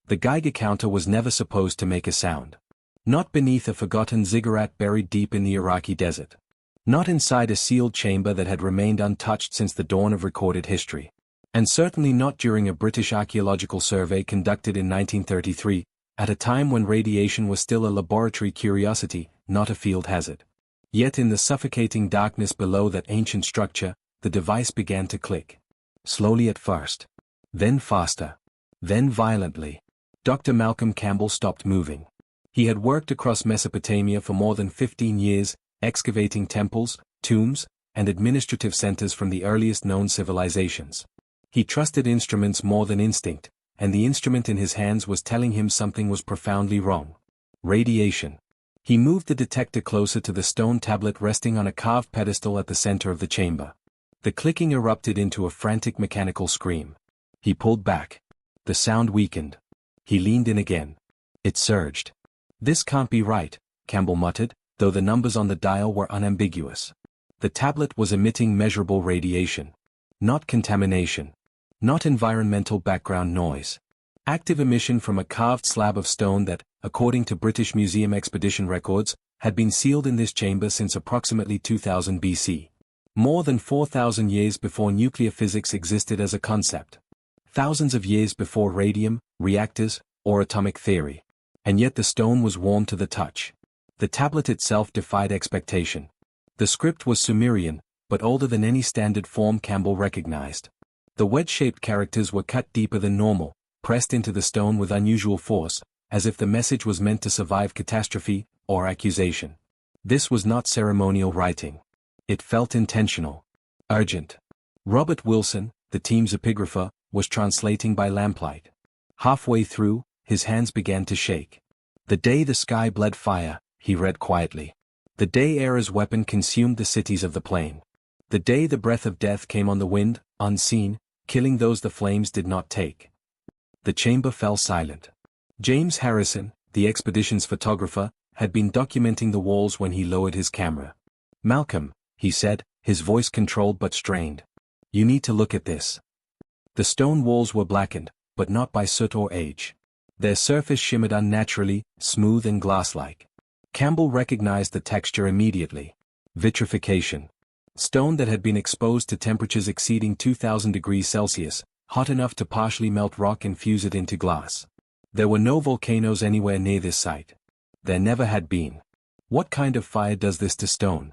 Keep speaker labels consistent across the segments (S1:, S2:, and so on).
S1: The Geiger counter was never supposed to make a sound. Not beneath a forgotten ziggurat buried deep in the Iraqi desert. Not inside a sealed chamber that had remained untouched since the dawn of recorded history. And certainly not during a British archaeological survey conducted in 1933, at a time when radiation was still a laboratory curiosity, not a field hazard. Yet in the suffocating darkness below that ancient structure, the device began to click. Slowly at first. Then faster. Then violently. Dr. Malcolm Campbell stopped moving. He had worked across Mesopotamia for more than 15 years, excavating temples, tombs, and administrative centers from the earliest known civilizations. He trusted instruments more than instinct, and the instrument in his hands was telling him something was profoundly wrong. Radiation. He moved the detector closer to the stone tablet resting on a carved pedestal at the center of the chamber. The clicking erupted into a frantic mechanical scream. He pulled back. The sound weakened. He leaned in again. It surged. "This can't be right," Campbell muttered, though the numbers on the dial were unambiguous. The tablet was emitting measurable radiation. Not contamination. Not environmental background noise. Active emission from a carved slab of stone that, according to British Museum expedition records, had been sealed in this chamber since approximately 2000 BC. More than 4,000 years before nuclear physics existed as a concept. Thousands of years before radium, reactors, or atomic theory. And yet the stone was warm to the touch. The tablet itself defied expectation. The script was Sumerian, but older than any standard form Campbell recognized. The wedge-shaped characters were cut deeper than normal, pressed into the stone with unusual force, as if the message was meant to survive catastrophe, or accusation. This was not ceremonial writing. It felt intentional. Urgent. Robert Wilson, the team's epigrapher, was translating by lamplight. Halfway through, his hands began to shake. "The day the sky bled fire," he read quietly. "The day Era's weapon consumed the cities of the plain. The day the breath of death came on the wind, unseen, killing those the flames did not take." The chamber fell silent. James Harrison, the expedition's photographer, had been documenting the walls when he lowered his camera. "Malcolm," he said, his voice controlled but strained. "You need to look at this." The stone walls were blackened, but not by soot or age. Their surface shimmered unnaturally, smooth and glass-like. Campbell recognized the texture immediately. Vitrification. Stone that had been exposed to temperatures exceeding 2000 degrees Celsius, hot enough to partially melt rock and fuse it into glass. There were no volcanoes anywhere near this site. There never had been. "What kind of fire does this to stone?"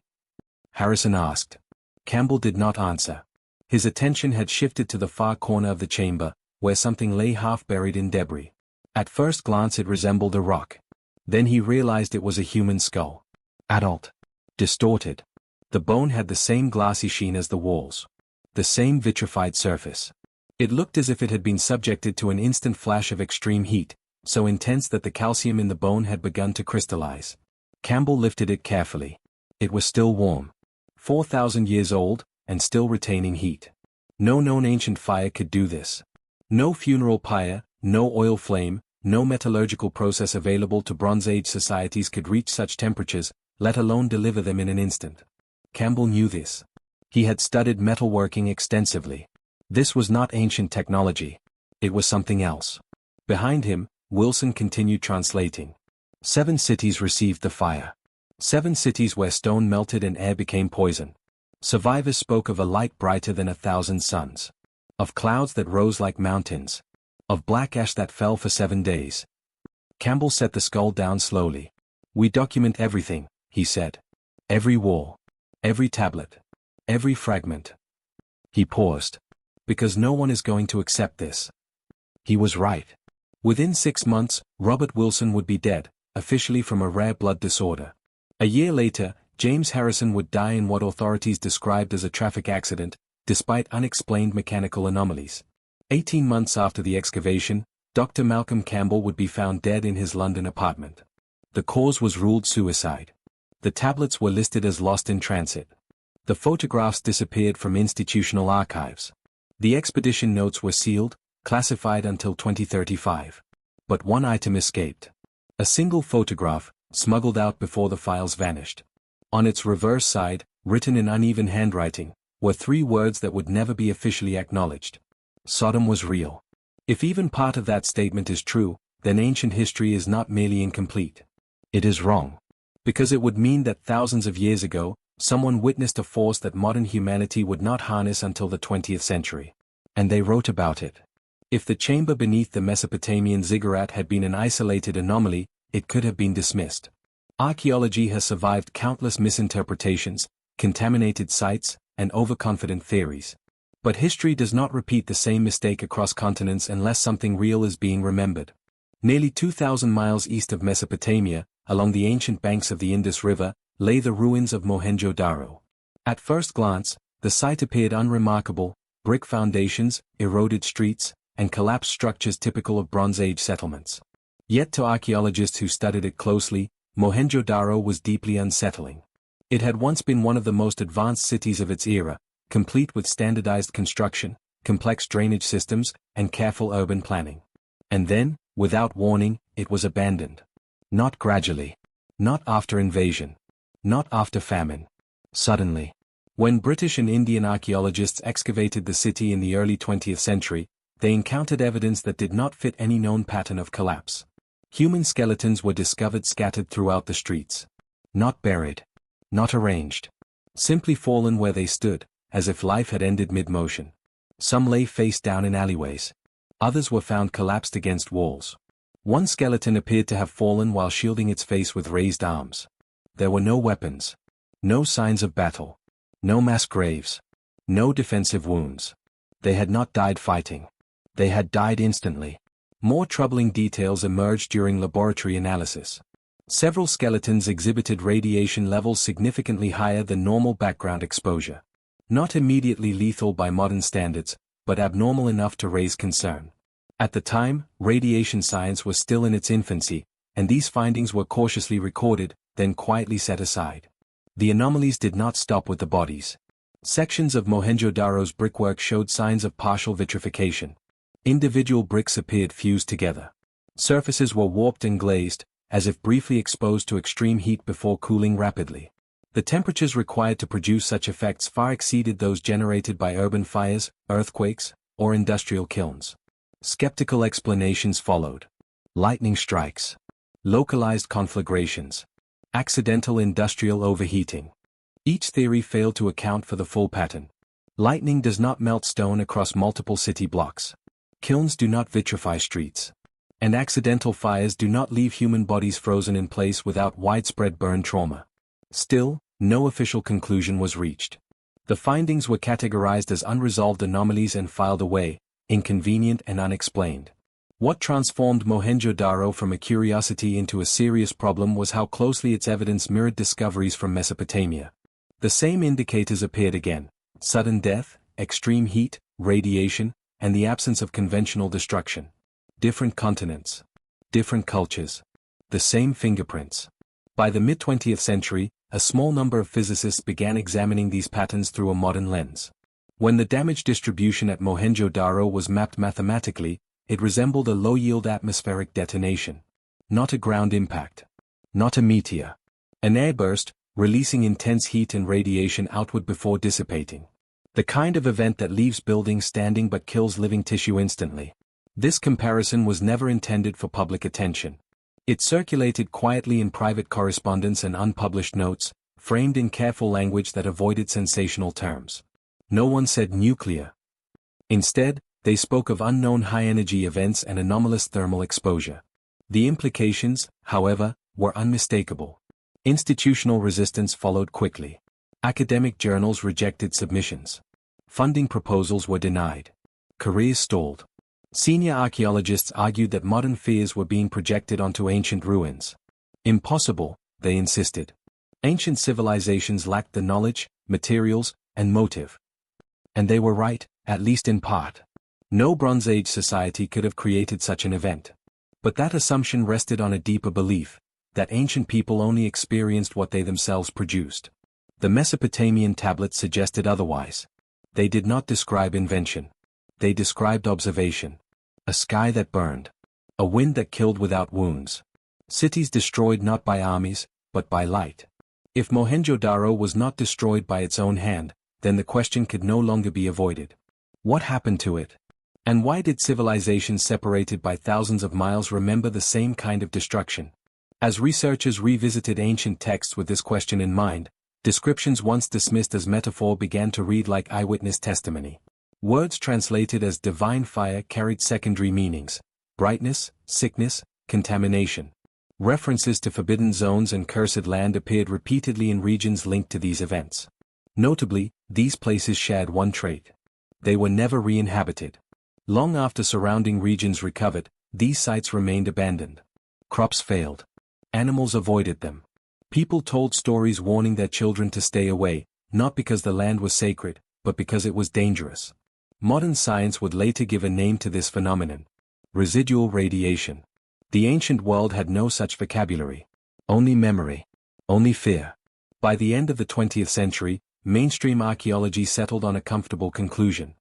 S1: Harrison asked. Campbell did not answer. His attention had shifted to the far corner of the chamber, where something lay half buried in debris. At first glance it resembled a rock. Then he realized it was a human skull. Adult. Distorted. The bone had the same glassy sheen as the walls. The same vitrified surface. It looked as if it had been subjected to an instant flash of extreme heat, so intense that the calcium in the bone had begun to crystallize. Campbell lifted it carefully. It was still warm. 4,000 years old, and still retaining heat. No known ancient fire could do this. No funeral pyre, no oil flame, no metallurgical process available to Bronze Age societies could reach such temperatures, let alone deliver them in an instant. Campbell knew this. He had studied metalworking extensively. This was not ancient technology. It was something else. Behind him, Wilson continued translating. 7 cities received the fire. 7 cities where stone melted and air became poison. Survivors spoke of a light brighter than 1,000 suns. Of clouds that rose like mountains. Of black ash that fell for 7 days. Campbell set the skull down slowly. "We document everything," he said. "Every wall. Every tablet. Every fragment." He paused. "Because no one is going to accept this." He was right. Within 6 months, Robert Wilson would be dead, officially from a rare blood disorder. A year later, James Harrison would die in what authorities described as a traffic accident, despite unexplained mechanical anomalies. 18 months after the excavation, Dr. Malcolm Campbell would be found dead in his London apartment. The cause was ruled suicide. The tablets were listed as lost in transit. The photographs disappeared from institutional archives. The expedition notes were sealed, classified until 2035. But one item escaped. A single photograph, smuggled out before the files vanished. On its reverse side, written in uneven handwriting, were 3 words that would never be officially acknowledged. Sodom was real. If even part of that statement is true, then ancient history is not merely incomplete. It is wrong. Because it would mean that thousands of years ago, someone witnessed a force that modern humanity would not harness until the 20th century. And they wrote about it. If the chamber beneath the Mesopotamian ziggurat had been an isolated anomaly, it could have been dismissed. Archaeology has survived countless misinterpretations, contaminated sites, and overconfident theories. But history does not repeat the same mistake across continents unless something real is being remembered. Nearly 2,000 miles east of Mesopotamia, along the ancient banks of the Indus River, lay the ruins of Mohenjo-Daro. At first glance, the site appeared unremarkable: brick foundations, eroded streets, and collapsed structures typical of Bronze Age settlements. Yet to archaeologists who studied it closely, Mohenjo-Daro was deeply unsettling. It had once been one of the most advanced cities of its era, complete with standardized construction, complex drainage systems, and careful urban planning. And then, without warning, it was abandoned. Not gradually. Not after invasion. Not after famine. Suddenly. When British and Indian archaeologists excavated the city in the early 20th century, they encountered evidence that did not fit any known pattern of collapse. Human skeletons were discovered scattered throughout the streets. Not buried. Not arranged. Simply fallen where they stood, as if life had ended mid-motion. Some lay face down in alleyways. Others were found collapsed against walls. One skeleton appeared to have fallen while shielding its face with raised arms. There were no weapons. No signs of battle. No mass graves. No defensive wounds. They had not died fighting. They had died instantly. More troubling details emerged during laboratory analysis. Several skeletons exhibited radiation levels significantly higher than normal background exposure. Not immediately lethal by modern standards, but abnormal enough to raise concern. At the time, radiation science was still in its infancy, and these findings were cautiously recorded, then quietly set aside. The anomalies did not stop with the bodies. Sections of Mohenjo-Daro's brickwork showed signs of partial vitrification. Individual bricks appeared fused together. Surfaces were warped and glazed, as if briefly exposed to extreme heat before cooling rapidly. The temperatures required to produce such effects far exceeded those generated by urban fires, earthquakes, or industrial kilns. Skeptical explanations followed. Lightning strikes. Localized conflagrations. Accidental industrial overheating. Each theory failed to account for the full pattern. Lightning does not melt stone across multiple city blocks. Kilns do not vitrify streets. And accidental fires do not leave human bodies frozen in place without widespread burn trauma. Still, no official conclusion was reached. The findings were categorized as unresolved anomalies and filed away, inconvenient and unexplained. What transformed Mohenjo-Daro from a curiosity into a serious problem was how closely its evidence mirrored discoveries from Mesopotamia. The same indicators appeared again: sudden death, extreme heat, radiation, and the absence of conventional destruction. Different continents. Different cultures. The same fingerprints. By the mid-20th century, a small number of physicists began examining these patterns through a modern lens. When the damage distribution at Mohenjo-Daro was mapped mathematically, it resembled a low-yield atmospheric detonation. Not a ground impact. Not a meteor. An airburst, releasing intense heat and radiation outward before dissipating. The kind of event that leaves buildings standing but kills living tissue instantly. This comparison was never intended for public attention. It circulated quietly in private correspondence and unpublished notes, framed in careful language that avoided sensational terms. No one said nuclear. Instead, they spoke of unknown high-energy events and anomalous thermal exposure. The implications, however, were unmistakable. Institutional resistance followed quickly. Academic journals rejected submissions. Funding proposals were denied. Careers stalled. Senior archaeologists argued that modern fears were being projected onto ancient ruins. Impossible, they insisted. Ancient civilizations lacked the knowledge, materials, and motive. And they were right, at least in part. No Bronze Age society could have created such an event. But that assumption rested on a deeper belief, that ancient people only experienced what they themselves produced. The Mesopotamian tablets suggested otherwise. They did not describe invention. They described observation. A sky that burned. A wind that killed without wounds. Cities destroyed not by armies, but by light. If Mohenjo-Daro was not destroyed by its own hand, then the question could no longer be avoided. What happened to it? And why did civilizations separated by thousands of miles remember the same kind of destruction? As researchers revisited ancient texts with this question in mind, descriptions once dismissed as metaphor began to read like eyewitness testimony. Words translated as divine fire carried secondary meanings: brightness, sickness, contamination. References to forbidden zones and cursed land appeared repeatedly in regions linked to these events. Notably, these places shared one trait: they were never re-inhabited. Long after surrounding regions recovered, these sites remained abandoned. Crops failed. Animals avoided them. People told stories warning their children to stay away, not because the land was sacred, but because it was dangerous. Modern science would later give a name to this phenomenon: residual radiation. The ancient world had no such vocabulary. Only memory. Only fear. By the end of the 20th century, mainstream archaeology settled on a comfortable conclusion.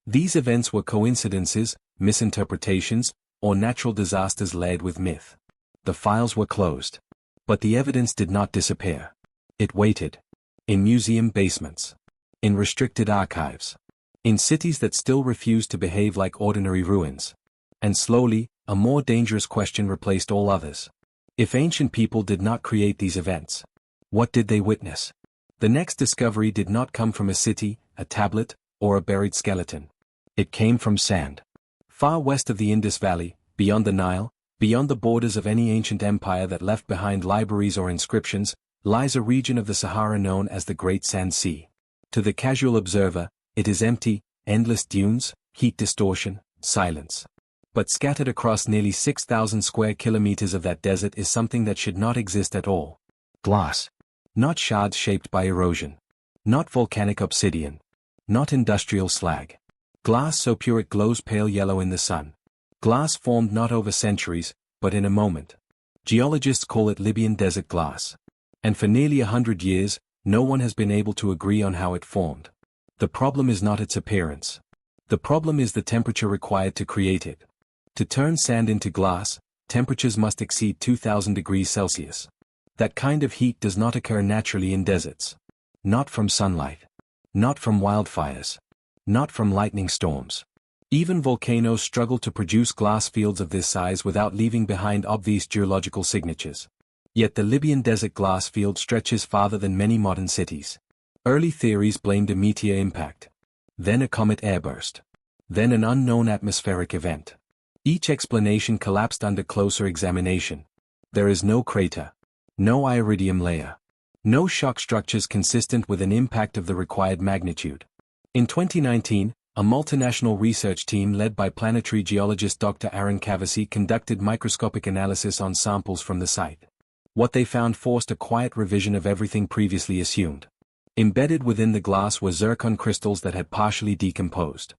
S1: These events were coincidences, misinterpretations, or natural disasters layered with myth. The files were closed. But the evidence did not disappear. It waited. In museum basements. In restricted archives. In cities that still refused to behave like ordinary ruins. And slowly, a more dangerous question replaced all others. If ancient people did not create these events, what did they witness? The next discovery did not come from a city, a tablet, or a buried skeleton. It came from sand. Far west of the Indus Valley, beyond the Nile, beyond the borders of any ancient empire that left behind libraries or inscriptions, lies a region of the Sahara known as the Great Sand Sea. To the casual observer, it is empty, endless dunes, heat distortion, silence. But scattered across nearly 6,000 square kilometers of that desert is something that should not exist at all. Glass. Not shards shaped by erosion. Not volcanic obsidian. Not industrial slag. Glass so pure it glows pale yellow in the sun. Glass formed not over centuries, but in a moment. Geologists call it Libyan desert glass. And for nearly 100 years, no one has been able to agree on how it formed. The problem is not its appearance. The problem is the temperature required to create it. To turn sand into glass, temperatures must exceed 2000 degrees Celsius. That kind of heat does not occur naturally in deserts. Not from sunlight. Not from wildfires. Not from lightning storms. Even volcanoes struggle to produce glass fields of this size without leaving behind obvious geological signatures. Yet the Libyan desert glass field stretches farther than many modern cities. Early theories blamed a meteor impact. Then a comet airburst. Then an unknown atmospheric event. Each explanation collapsed under closer examination. There is no crater. No iridium layer. No shock structures consistent with an impact of the required magnitude. In 2019, a multinational research team led by planetary geologist Dr. Aaron Cavasy conducted microscopic analysis on samples from the site. What they found forced a quiet revision of everything previously assumed. Embedded within the glass were zircon crystals that had partially decomposed.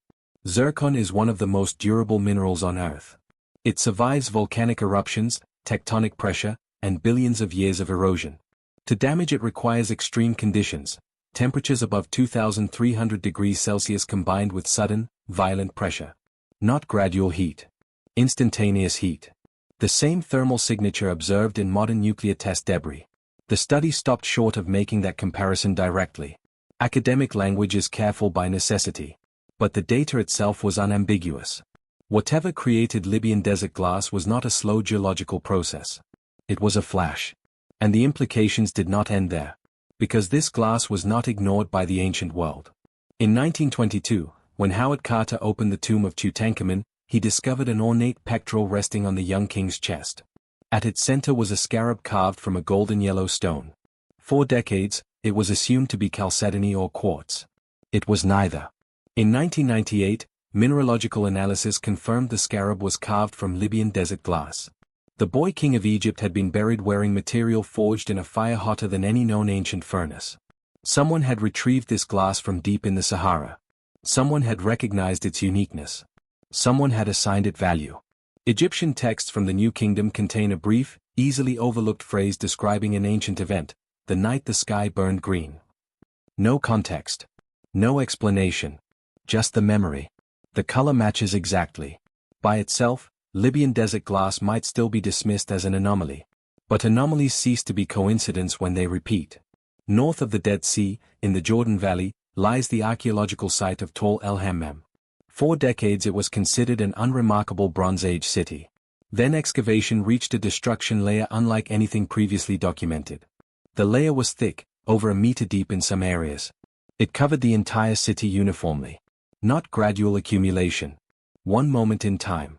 S1: Zircon is one of the most durable minerals on Earth. It survives volcanic eruptions, tectonic pressure, and billions of years of erosion. To damage it requires extreme conditions, temperatures above 2,300 degrees Celsius combined with sudden, violent pressure. Not gradual heat. Instantaneous heat. The same thermal signature observed in modern nuclear test debris. The study stopped short of making that comparison directly. Academic language is careful by necessity. But the data itself was unambiguous. Whatever created Libyan desert glass was not a slow geological process. It was a flash. And the implications did not end there. Because this glass was not ignored by the ancient world. In 1922, when Howard Carter opened the tomb of Tutankhamun, he discovered an ornate pectoral resting on the young king's chest. At its center was a scarab carved from a golden yellow stone. For decades, it was assumed to be chalcedony or quartz. It was neither. In 1998, mineralogical analysis confirmed the scarab was carved from Libyan desert glass. The boy king of Egypt had been buried wearing material forged in a fire hotter than any known ancient furnace. Someone had retrieved this glass from deep in the Sahara. Someone had recognized its uniqueness. Someone had assigned it value. Egyptian texts from the New Kingdom contain a brief, easily overlooked phrase describing an ancient event: the night the sky burned green. No context. No explanation. Just the memory. The color matches exactly. By itself, Libyan desert glass might still be dismissed as an anomaly. But anomalies cease to be coincidence when they repeat. North of the Dead Sea, in the Jordan Valley, lies the archaeological site of Tall el Hammam. 4 decades it was considered an unremarkable Bronze Age city. Then excavation reached a destruction layer unlike anything previously documented. The layer was thick, over a meter deep in some areas. It covered the entire city uniformly. Not gradual accumulation. One moment in time.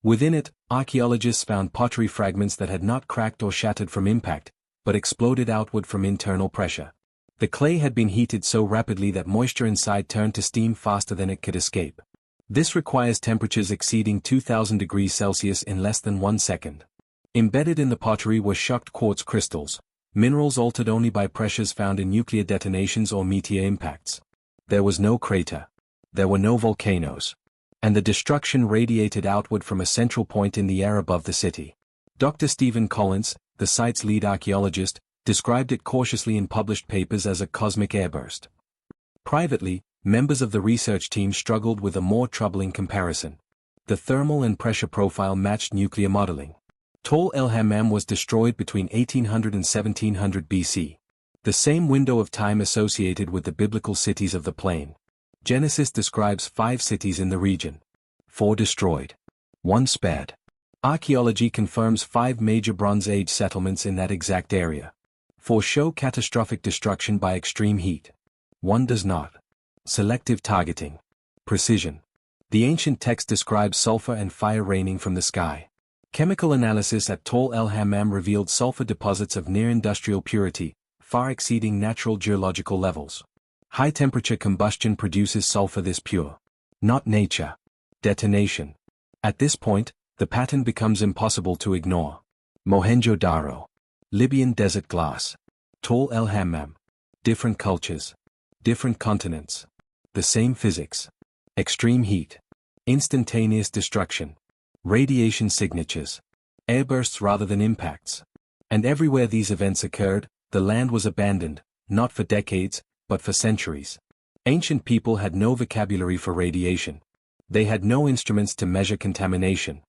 S1: Within it, archaeologists found pottery fragments that had not cracked or shattered from impact, but exploded outward from internal pressure. The clay had been heated so rapidly that moisture inside turned to steam faster than it could escape. This requires temperatures exceeding 2000 degrees Celsius in less than 1 second. Embedded in the pottery were shocked quartz crystals, minerals altered only by pressures found in nuclear detonations or meteor impacts. There was no crater. There were no volcanoes. And the destruction radiated outward from a central point in the air above the city. Dr. Stephen Collins, the site's lead archaeologist, described it cautiously in published papers as a cosmic airburst. Privately, members of the research team struggled with a more troubling comparison. The thermal and pressure profile matched nuclear modeling. Tall El Hammam was destroyed between 1800 and 1700 BC. The same window of time associated with the biblical cities of the plain. Genesis describes 5 cities in the region. 4 destroyed. 1 spared. Archaeology confirms 5 major Bronze Age settlements in that exact area. 4 show catastrophic destruction by extreme heat. 1 does not. Selective targeting. Precision. The ancient text describes sulfur and fire raining from the sky. Chemical analysis at Tall El Hammam revealed sulfur deposits of near-industrial purity, far exceeding natural geological levels. High-temperature combustion produces sulfur this pure. Not nature. Detonation. At this point, the pattern becomes impossible to ignore. Mohenjo-Daro. Libyan desert glass. Tall El Hammam. Different cultures. Different continents. The same physics. Extreme heat. Instantaneous destruction. Radiation signatures. Airbursts rather than impacts. And everywhere these events occurred, the land was abandoned, not for decades, but for centuries. Ancient people had no vocabulary for radiation. They had no instruments to measure contamination.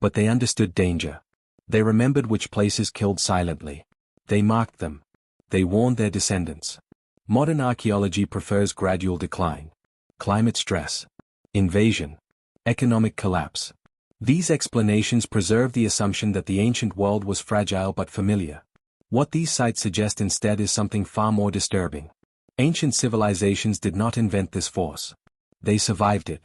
S1: But they understood danger. They remembered which places killed silently. They marked them. They warned their descendants. Modern archaeology prefers gradual decline. Climate stress. Invasion. Economic collapse. These explanations preserve the assumption that the ancient world was fragile but familiar. What these sites suggest instead is something far more disturbing. Ancient civilizations did not invent this force. They survived it.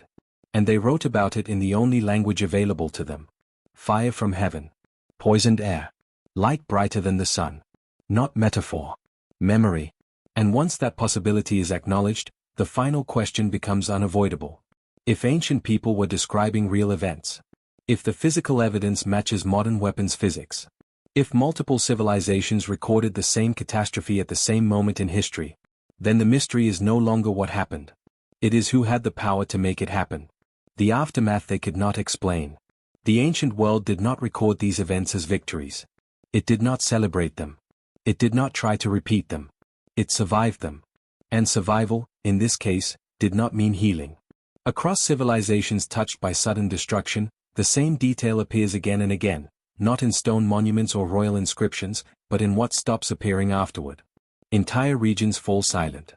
S1: And they wrote about it in the only language available to them. Fire from heaven. Poisoned air. Light brighter than the sun. Not metaphor. Memory. And once that possibility is acknowledged, the final question becomes unavoidable. If ancient people were describing real events, if the physical evidence matches modern weapons physics, if multiple civilizations recorded the same catastrophe at the same moment in history, then the mystery is no longer what happened. It is who had the power to make it happen. The aftermath they could not explain. The ancient world did not record these events as victories. It did not celebrate them. It did not try to repeat them. It survived them. And survival, in this case, did not mean healing. Across civilizations touched by sudden destruction, the same detail appears again and again, not in stone monuments or royal inscriptions, but in what stops appearing afterward. Entire regions fall silent.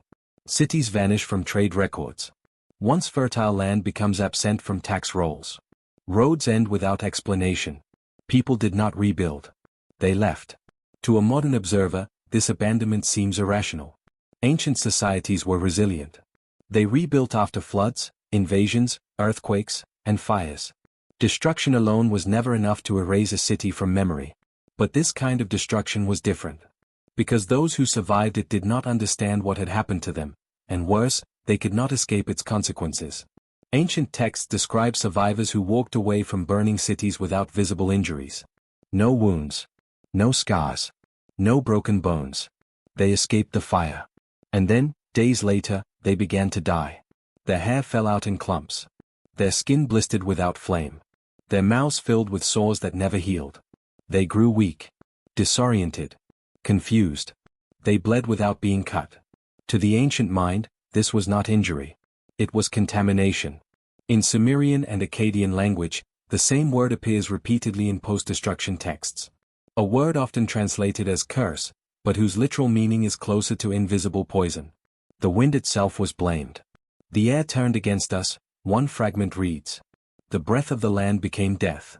S1: Cities vanish from trade records. Once fertile land becomes absent from tax rolls. Roads end without explanation. People did not rebuild. They left. To a modern observer, this abandonment seems irrational. Ancient societies were resilient. They rebuilt after floods, invasions, earthquakes, and fires. Destruction alone was never enough to erase a city from memory. But this kind of destruction was different. Because those who survived it did not understand what had happened to them, and worse, they could not escape its consequences. Ancient texts describe survivors who walked away from burning cities without visible injuries. No wounds. No scars. No broken bones. They escaped the fire. And then, days later, they began to die. Their hair fell out in clumps. Their skin blistered without flame. Their mouths filled with sores that never healed. They grew weak. Disoriented. Confused. They bled without being cut. To the ancient mind, this was not injury. It was contamination. In Sumerian and Akkadian language, the same word appears repeatedly in post-destruction texts. A word often translated as curse, but whose literal meaning is closer to invisible poison. The wind itself was blamed. The air turned against us, One fragment reads, "The breath of the land became death."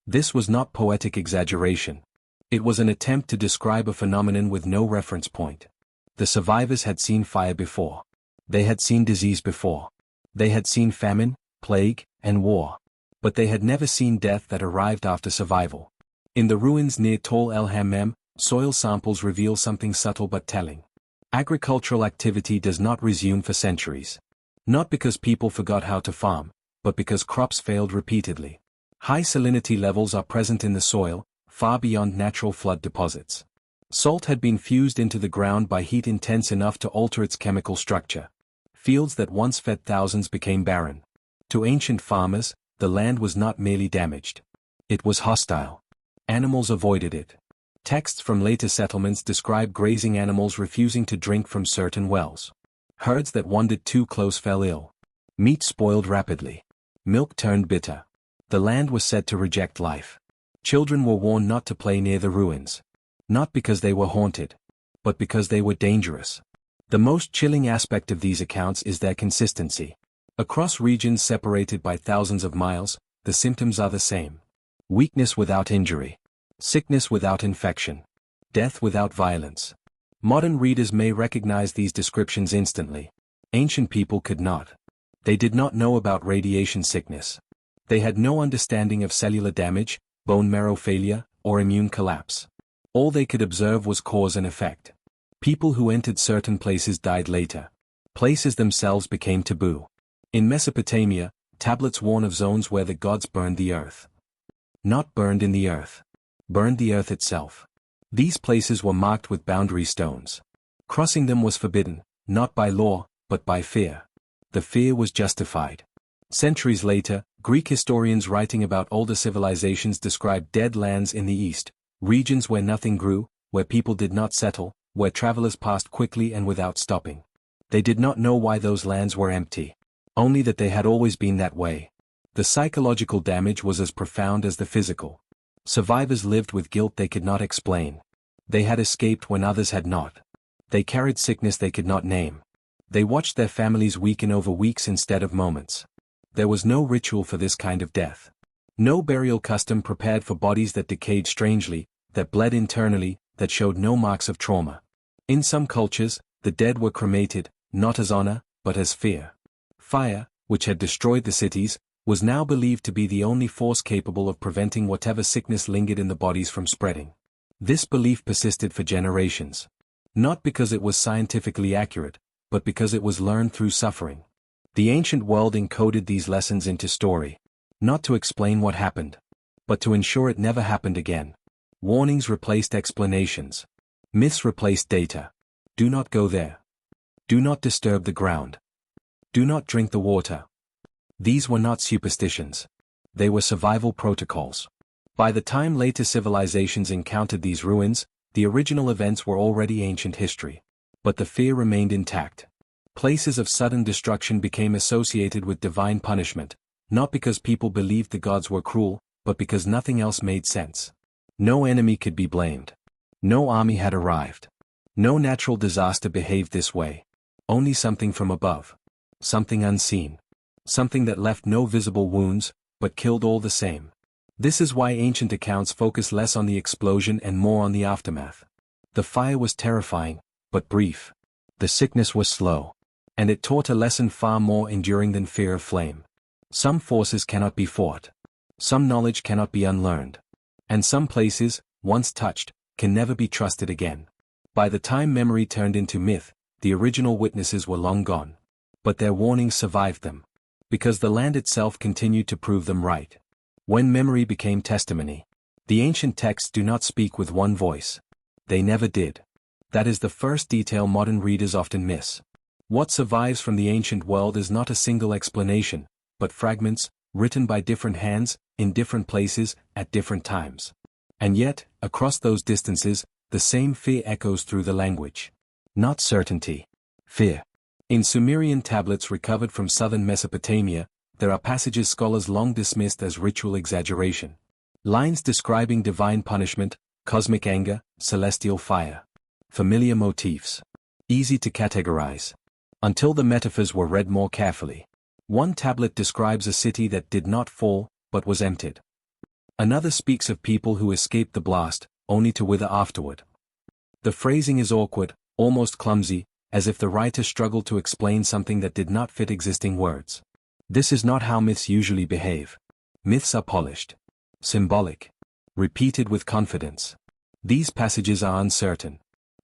S1: This was not poetic exaggeration. It was an attempt to describe a phenomenon with no reference point. The survivors had seen fire before. They had seen disease before. They had seen famine, plague, and war. But they had never seen death that arrived after survival. In the ruins near Tall El Hammam, soil samples reveal something subtle but telling. Agricultural activity does not resume for centuries. Not because people forgot how to farm, but because crops failed repeatedly. High salinity levels are present in the soil, far beyond natural flood deposits. Salt had been fused into the ground by heat intense enough to alter its chemical structure. Fields that once fed thousands became barren. To ancient farmers, the land was not merely damaged. It was hostile. Animals avoided it. Texts from later settlements describe grazing animals refusing to drink from certain wells. Herds that wandered too close fell ill. Meat spoiled rapidly. Milk turned bitter. The land was said to reject life. Children were warned not to play near the ruins. Not because they were haunted, but because they were dangerous. The most chilling aspect of these accounts is their consistency. Across regions separated by thousands of miles, the symptoms are the same. Weakness without injury. Sickness without infection. Death without violence. Modern readers may recognize these descriptions instantly. Ancient people could not. They did not know about radiation sickness. They had no understanding of cellular damage, bone marrow failure, or immune collapse. All they could observe was cause and effect. People who entered certain places died later. Places themselves became taboo. In Mesopotamia, tablets warn of zones where the gods burned the earth. Not burned in the earth. Burned the earth itself. These places were marked with boundary stones. Crossing them was forbidden, not by law, but by fear. The fear was justified. Centuries later, Greek historians writing about older civilizations describe dead lands in the east, regions where nothing grew, where people did not settle, where travelers passed quickly and without stopping. They did not know why those lands were empty. Only that they had always been that way. The psychological damage was as profound as the physical. Survivors lived with guilt they could not explain. They had escaped when others had not. They carried sickness they could not name. They watched their families weaken over weeks instead of moments. There was no ritual for this kind of death. No burial custom prepared for bodies that decayed strangely, that bled internally, that showed no marks of trauma. In some cultures, the dead were cremated, not as honor, but as fear. Fire, which had destroyed the cities, was now believed to be the only force capable of preventing whatever sickness lingered in the bodies from spreading. This belief persisted for generations. Not because it was scientifically accurate, but because it was learned through suffering. The ancient world encoded these lessons into story. Not to explain what happened, but to ensure it never happened again. Warnings replaced explanations. Myths replaced data. Do not go there. Do not disturb the ground. Do not drink the water. These were not superstitions. They were survival protocols. By the time later civilizations encountered these ruins, the original events were already ancient history. But the fear remained intact. Places of sudden destruction became associated with divine punishment, not because people believed the gods were cruel, but because nothing else made sense. No enemy could be blamed. No army had arrived. No natural disaster behaved this way. Only something from above. Something unseen. Something that left no visible wounds, but killed all the same. This is why ancient accounts focus less on the explosion and more on the aftermath. The fire was terrifying, but brief. The sickness was slow. And it taught a lesson far more enduring than fear of flame. Some forces cannot be fought. Some knowledge cannot be unlearned. And some places, once touched, can never be trusted again. By the time memory turned into myth, the original witnesses were long gone. But their warnings survived them. Because the land itself continued to prove them right. When memory became testimony, the ancient texts do not speak with one voice. They never did. That is the first detail modern readers often miss. What survives from the ancient world is not a single explanation, but fragments, written by different hands, in different places, at different times. And yet, across those distances, the same fear echoes through the language. Not certainty. Fear. In Sumerian tablets recovered from southern Mesopotamia, there are passages scholars long dismissed as ritual exaggeration. Lines describing divine punishment, cosmic anger, celestial fire. Familiar motifs. Easy to categorize. Until the metaphors were read more carefully. One tablet describes a city that did not fall, but was emptied. Another speaks of people who escaped the blast, only to wither afterward. The phrasing is awkward, almost clumsy, as if the writer struggled to explain something that did not fit existing words. This is not how myths usually behave. Myths are polished, symbolic, repeated with confidence. These passages are uncertain.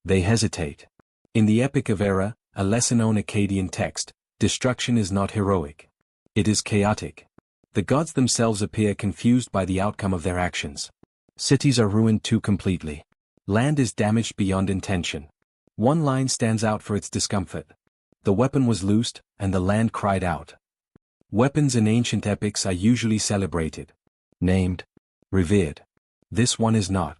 S1: They hesitate. In the Epic of Era, a lesser-known Akkadian text, destruction is not heroic. It is chaotic. The gods themselves appear confused by the outcome of their actions. Cities are ruined too completely. Land is damaged beyond intention. One line stands out for its discomfort. The weapon was loosed, and the land cried out. Weapons in ancient epics are usually celebrated, named, revered. This one is not.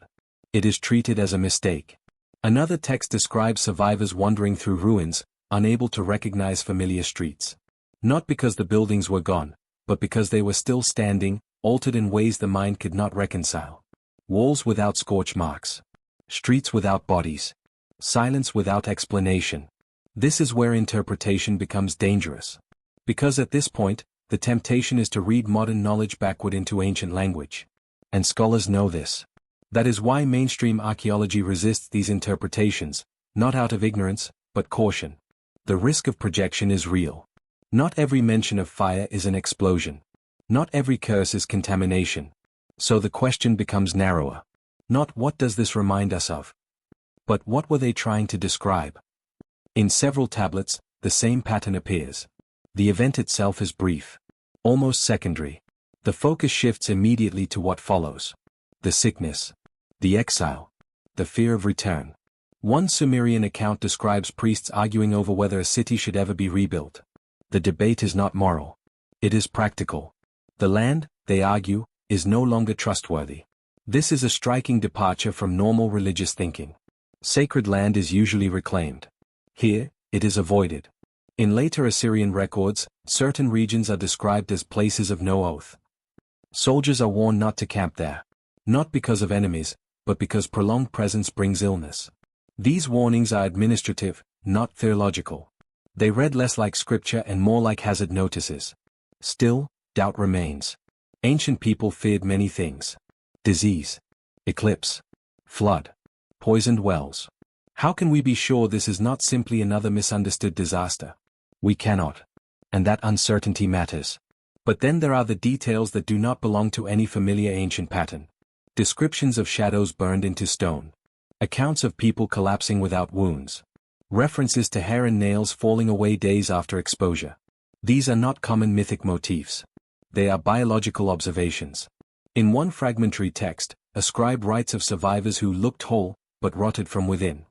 S1: It is treated as a mistake. Another text describes survivors wandering through ruins, unable to recognize familiar streets. Not because the buildings were gone, but because they were still standing, altered in ways the mind could not reconcile. Walls without scorch marks. Streets without bodies. Silence without explanation. This is where interpretation becomes dangerous. Because at this point, the temptation is to read modern knowledge backward into ancient language. And scholars know this. That is why mainstream archaeology resists these interpretations, not out of ignorance, but caution. The risk of projection is real. Not every mention of fire is an explosion. Not every curse is contamination. So the question becomes narrower. Not what does this remind us of? But what were they trying to describe? In several tablets, the same pattern appears. The event itself is brief. Almost secondary. The focus shifts immediately to what follows. The sickness. The exile. The fear of return. One Sumerian account describes priests arguing over whether a city should ever be rebuilt. The debate is not moral. It is practical. The land, they argue, is no longer trustworthy. This is a striking departure from normal religious thinking. Sacred land is usually reclaimed. Here, it is avoided. In later Assyrian records, certain regions are described as places of no oath. Soldiers are warned not to camp there. Not because of enemies, but because prolonged presence brings illness. These warnings are administrative, not theological. They read less like scripture and more like hazard notices. Still, doubt remains. Ancient people feared many things. Disease. Eclipse. Flood. Poisoned wells. How can we be sure this is not simply another misunderstood disaster? We cannot. And that uncertainty matters. But then there are the details that do not belong to any familiar ancient pattern. Descriptions of shadows burned into stone. Accounts of people collapsing without wounds. References to hair and nails falling away days after exposure. These are not common mythic motifs. They are biological observations. In one fragmentary text, a scribe writes of survivors who looked whole, but rotted from within.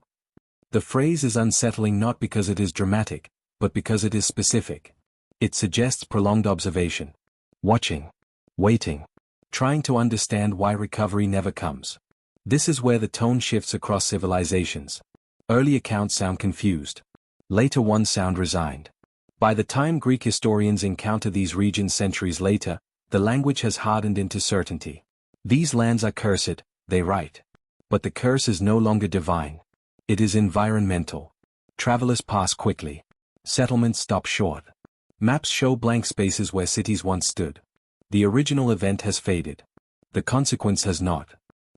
S1: The phrase is unsettling not because it is dramatic, but because it is specific. It suggests prolonged observation. Watching. Waiting. Trying to understand why recovery never comes. This is where the tone shifts across civilizations. Early accounts sound confused. Later ones sound resigned. By the time Greek historians encounter these regions centuries later, the language has hardened into certainty. These lands are cursed, they write. But the curse is no longer divine. It is environmental. Travelers pass quickly. Settlements stop short. Maps show blank spaces where cities once stood. The original event has faded. The consequence has not.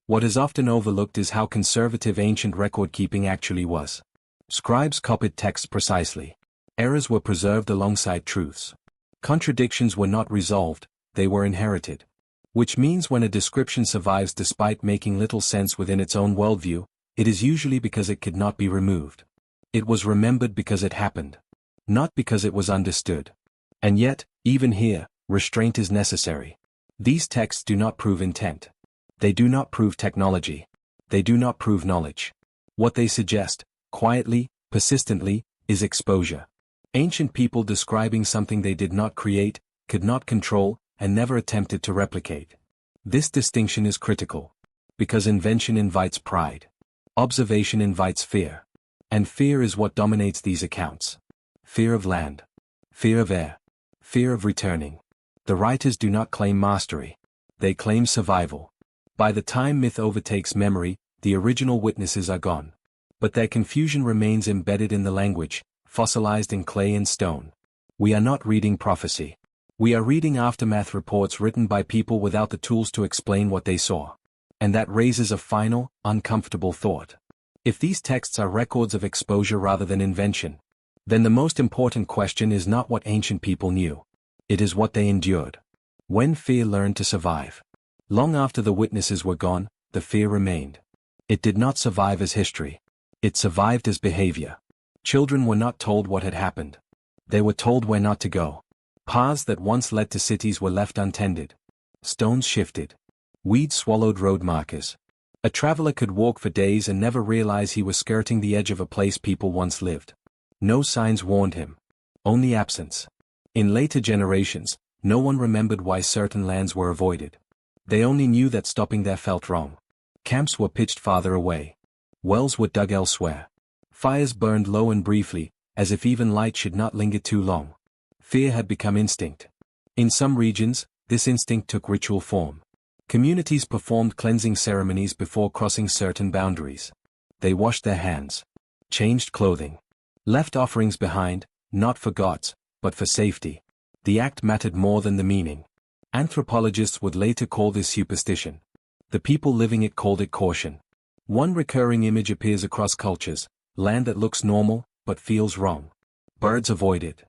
S1: What is often overlooked is how conservative ancient record-keeping actually was. Scribes copied texts precisely. Errors were preserved alongside truths. Contradictions were not resolved, they were inherited. Which means when a description survives despite making little sense within its own worldview, it is usually because it could not be removed. It was remembered because it happened. Not because it was understood. And yet, even here, restraint is necessary. These texts do not prove intent. They do not prove technology. They do not prove knowledge. What they suggest, quietly, persistently, is exposure. Ancient people describing something they did not create, could not control, and never attempted to replicate. This distinction is critical. Because invention invites pride. Observation invites fear. And fear is what dominates these accounts. Fear of land. Fear of air. Fear of returning. The writers do not claim mastery. They claim survival. By the time myth overtakes memory, the original witnesses are gone. But their confusion remains embedded in the language, fossilized in clay and stone. We are not reading prophecy. We are reading aftermath reports written by people without the tools to explain what they saw. And that raises a final, uncomfortable thought. If these texts are records of exposure rather than invention, then the most important question is not what ancient people knew. It is what they endured. When fear learned to survive. Long after the witnesses were gone, the fear remained. It did not survive as history. It survived as behavior. Children were not told what had happened. They were told where not to go. Paths that once led to cities were left untended. Stones shifted. Weeds swallowed road markers. A traveler could walk for days and never realize he was skirting the edge of a place people once lived. No signs warned him. Only absence. In later generations, no one remembered why certain lands were avoided. They only knew that stopping there felt wrong. Camps were pitched farther away. Wells were dug elsewhere. Fires burned low and briefly, as if even light should not linger too long. Fear had become instinct. In some regions, this instinct took ritual form. Communities performed cleansing ceremonies before crossing certain boundaries. They washed their hands. Changed clothing. Left offerings behind, not for gods, but for safety. The act mattered more than the meaning. Anthropologists would later call this superstition. The people living it called it caution. One recurring image appears across cultures: land that looks normal, but feels wrong. Birds avoid it.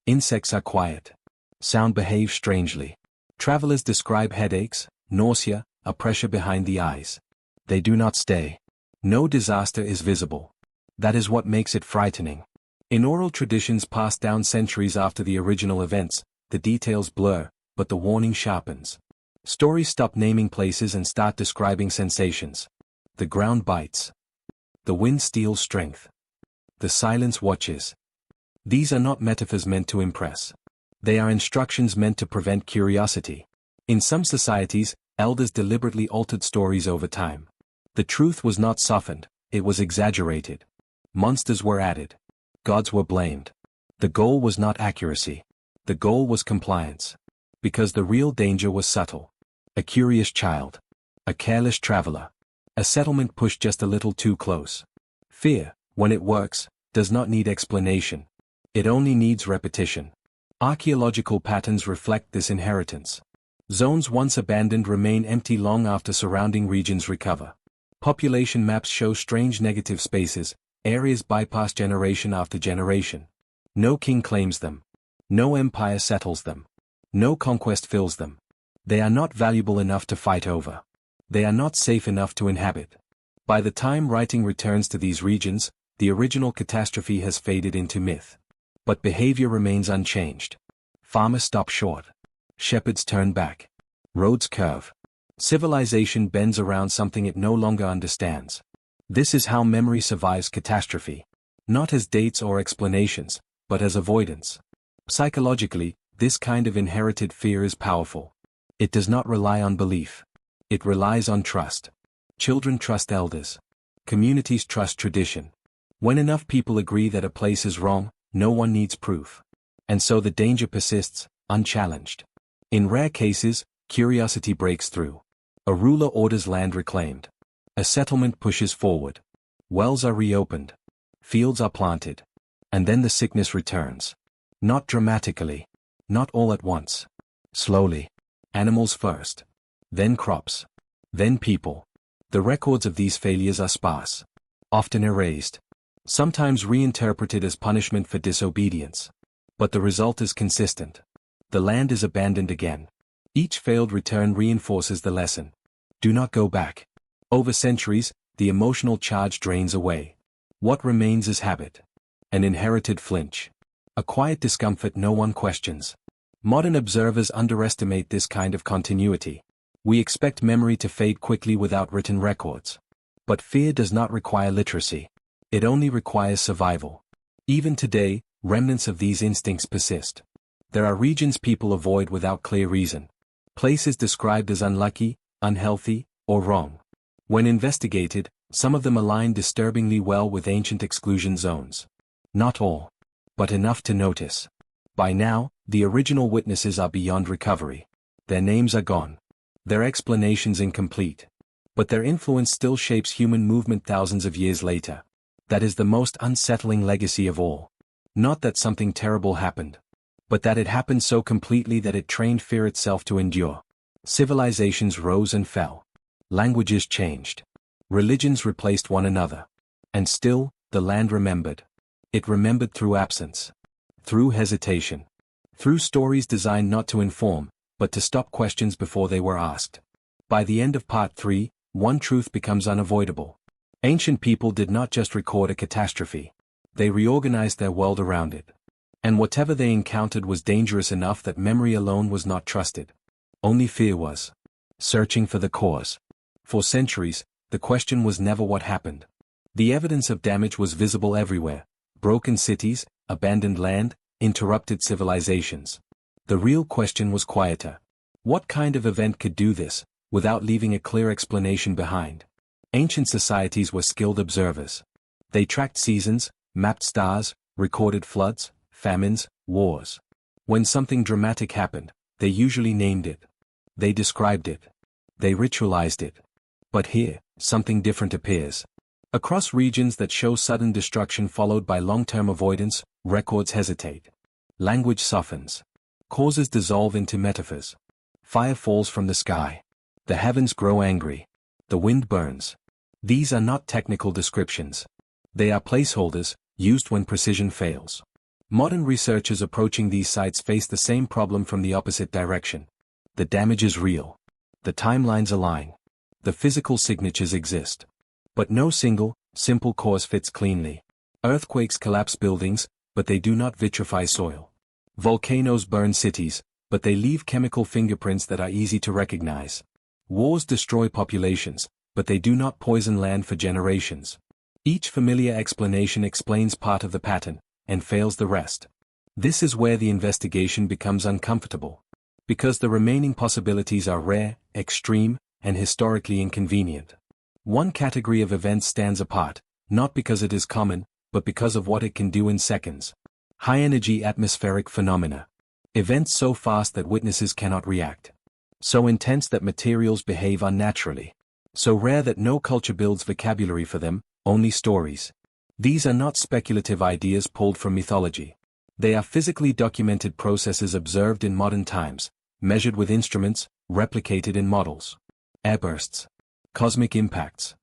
S1: Insects are quiet. Sound behaves strangely. Travelers describe headaches, nausea, a pressure behind the eyes. They do not stay. No disaster is visible. That is what makes it frightening. In oral traditions passed down centuries after the original events, the details blur, but the warning sharpens. Stories stop naming places and start describing sensations. The ground bites. The wind steals strength. The silence watches. These are not metaphors meant to impress. They are instructions meant to prevent curiosity. In some societies, elders deliberately altered stories over time. The truth was not softened, it was exaggerated. Monsters were added. Gods were blamed. The goal was not accuracy. The goal was compliance. Because the real danger was subtle. A curious child. A careless traveler. A settlement pushed just a little too close. Fear, when it works, does not need explanation. It only needs repetition. Archaeological patterns reflect this inheritance. Zones once abandoned remain empty long after surrounding regions recover. Population maps show strange negative spaces, areas bypass generation after generation. No king claims them. No empire settles them. No conquest fills them. They are not valuable enough to fight over. They are not safe enough to inhabit. By the time writing returns to these regions, the original catastrophe has faded into myth. But behavior remains unchanged. Farmers stop short. Shepherds turn back. Roads curve. Civilization bends around something it no longer understands. This is how memory survives catastrophe. Not as dates or explanations, but as avoidance. Psychologically, this kind of inherited fear is powerful. It does not rely on belief. It relies on trust. Children trust elders. Communities trust tradition. When enough people agree that a place is wrong, no one needs proof. And so the danger persists, unchallenged. In rare cases, curiosity breaks through. A ruler orders land reclaimed. A settlement pushes forward. Wells are reopened. Fields are planted. And then the sickness returns. Not dramatically. Not all at once. Slowly. Animals first. Then crops. Then people. The records of these failures are sparse. Often erased. Sometimes reinterpreted as punishment for disobedience. But the result is consistent. The land is abandoned again. Each failed return reinforces the lesson. Do not go back. Over centuries, the emotional charge drains away. What remains is habit. An inherited flinch. A quiet discomfort no one questions. Modern observers underestimate this kind of continuity. We expect memory to fade quickly without written records. But fear does not require literacy. It only requires survival. Even today, remnants of these instincts persist. There are regions people avoid without clear reason. Places described as unlucky, unhealthy, or wrong. When investigated, some of them align disturbingly well with ancient exclusion zones. Not all. But enough to notice. By now, the original witnesses are beyond recovery. Their names are gone. Their explanations incomplete. But their influence still shapes human movement thousands of years later. That is the most unsettling legacy of all. Not that something terrible happened. but that it happened so completely that it trained fear itself to endure. Civilizations rose and fell. Languages changed. Religions replaced one another. And still, the land remembered. It remembered through absence. Through hesitation. Through stories designed not to inform, but to stop questions before they were asked. By the end of Part 3, one truth becomes unavoidable. Ancient people did not just record a catastrophe. They reorganized their world around it. And whatever they encountered was dangerous enough that memory alone was not trusted. Only fear was. Searching for the cause. For centuries, the question was never what happened. The evidence of damage was visible everywhere. Broken cities, abandoned land, interrupted civilizations. The real question was quieter. What kind of event could do this, without leaving a clear explanation behind? Ancient societies were skilled observers. They tracked seasons, mapped stars, recorded floods, famines, wars. When something dramatic happened, they usually named it. They described it. They ritualized it. But here, something different appears. Across regions that show sudden destruction followed by long-term avoidance, records hesitate. Language softens. Causes dissolve into metaphors. Fire falls from the sky. The heavens grow angry. The wind burns. These are not technical descriptions. They are placeholders, used when precision fails. Modern researchers approaching these sites face the same problem from the opposite direction. The damage is real. The timelines align. The physical signatures exist. But no single, simple cause fits cleanly. Earthquakes collapse buildings, but they do not vitrify soil. Volcanoes burn cities, but they leave chemical fingerprints that are easy to recognize. Wars destroy populations, but they do not poison land for generations. Each familiar explanation explains part of the pattern, and fails the rest. This is where the investigation becomes uncomfortable. Because the remaining possibilities are rare, extreme, and historically inconvenient. One category of events stands apart, not because it is common, but because of what it can do in seconds. High-energy atmospheric phenomena. Events so fast that witnesses cannot react. So intense that materials behave unnaturally. So rare that no culture builds vocabulary for them, only stories. These are not speculative ideas pulled from mythology. They are physically documented processes observed in modern times, measured with instruments, replicated in models. Airbursts. Cosmic impacts.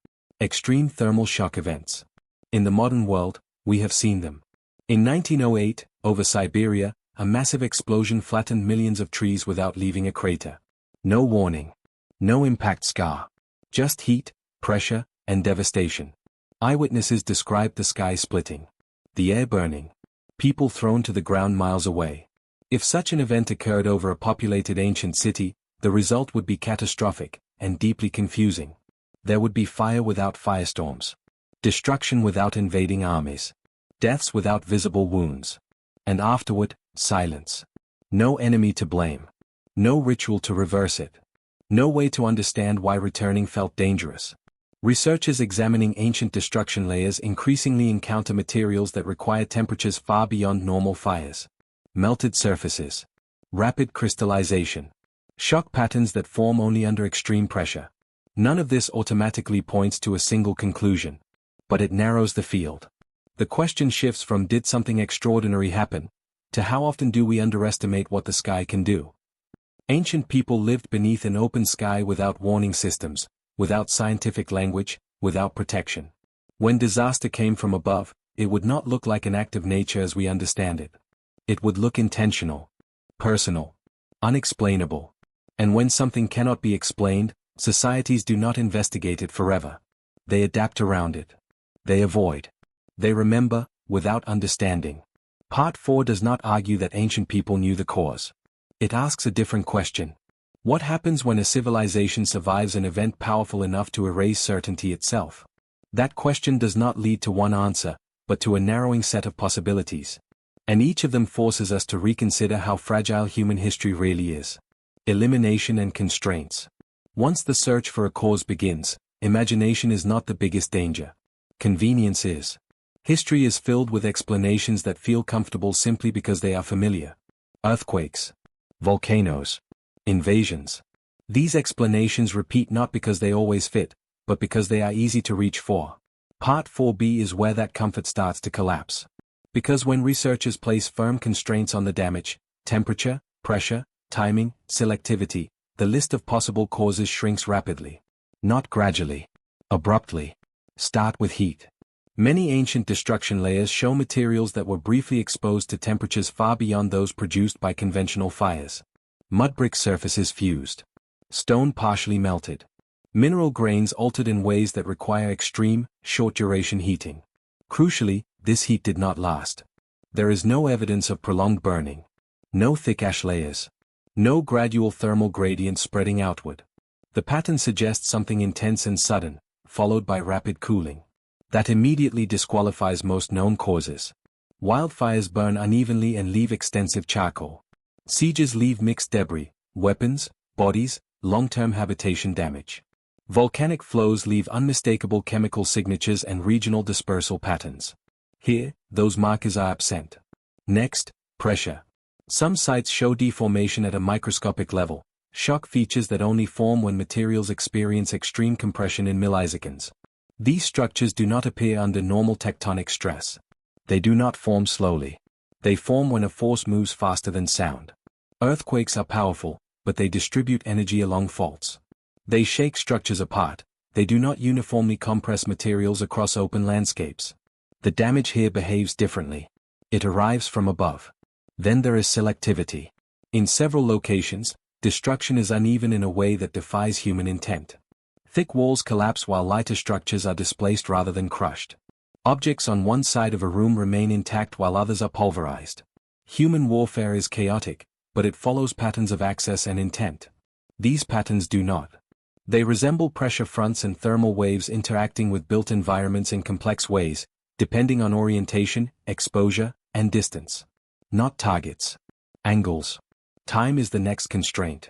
S1: Extreme thermal shock events. In the modern world, we have seen them. In 1908, over Siberia, a massive explosion flattened millions of trees without leaving a crater. No warning. No impact scar. Just heat, pressure, and devastation. Eyewitnesses described the sky splitting. The air burning. People thrown to the ground miles away. If such an event occurred over a populated ancient city, the result would be catastrophic, and deeply confusing. There would be fire without firestorms. Destruction without invading armies. Deaths without visible wounds. And afterward, silence. No enemy to blame. No ritual to reverse it. No way to understand why returning felt dangerous. Researchers examining ancient destruction layers increasingly encounter materials that require temperatures far beyond normal fires. Melted surfaces. Rapid crystallization. Shock patterns that form only under extreme pressure. None of this automatically points to a single conclusion. But it narrows the field. The question shifts from did something extraordinary happen, to how often do we underestimate what the sky can do? Ancient people lived beneath an open sky without warning systems, without scientific language, without protection. When disaster came from above, it would not look like an act of nature as we understand it. It would look intentional, personal, unexplainable. And when something cannot be explained, societies do not investigate it forever. They adapt around it. They avoid. They remember, without understanding. Part 4 does not argue that ancient people knew the cause. It asks a different question. What happens when a civilization survives an event powerful enough to erase certainty itself? That question does not lead to one answer, but to a narrowing set of possibilities. And each of them forces us to reconsider how fragile human history really is. Elimination and constraints. Once the search for a cause begins, imagination is not the biggest danger. Convenience is. History is filled with explanations that feel comfortable simply because they are familiar. Earthquakes. Volcanoes. Invasions. These explanations repeat not because they always fit, but because they are easy to reach for. Part 4b is where that comfort starts to collapse. Because when researchers place firm constraints on the damage, temperature, pressure, timing, selectivity, the list of possible causes shrinks rapidly. Not gradually. Abruptly. Start with heat. Many ancient destruction layers show materials that were briefly exposed to temperatures far beyond those produced by conventional fires. Mud brick surfaces fused. Stone partially melted. Mineral grains altered in ways that require extreme, short-duration heating. Crucially, this heat did not last. There is no evidence of prolonged burning. No thick ash layers. No gradual thermal gradient spreading outward. The pattern suggests something intense and sudden, followed by rapid cooling. That immediately disqualifies most known causes. Wildfires burn unevenly and leave extensive charcoal. Sieges leave mixed debris, weapons, bodies, long-term habitation damage. Volcanic flows leave unmistakable chemical signatures and regional dispersal patterns. Here, those markers are absent. Next, pressure. Some sites show deformation at a microscopic level, shock features that only form when materials experience extreme compression in milliseconds. These structures do not appear under normal tectonic stress. They do not form slowly. They form when a force moves faster than sound. Earthquakes are powerful, but they distribute energy along faults. They shake structures apart. They do not uniformly compress materials across open landscapes. The damage here behaves differently. It arrives from above. Then there is selectivity. In several locations, destruction is uneven in a way that defies human intent. Thick walls collapse while lighter structures are displaced rather than crushed. Objects on one side of a room remain intact while others are pulverized. Human warfare is chaotic, but it follows patterns of access and intent. These patterns do not. They resemble pressure fronts and thermal waves interacting with built environments in complex ways, depending on orientation, exposure, and distance. Not targets. Angles. Time is the next constraint.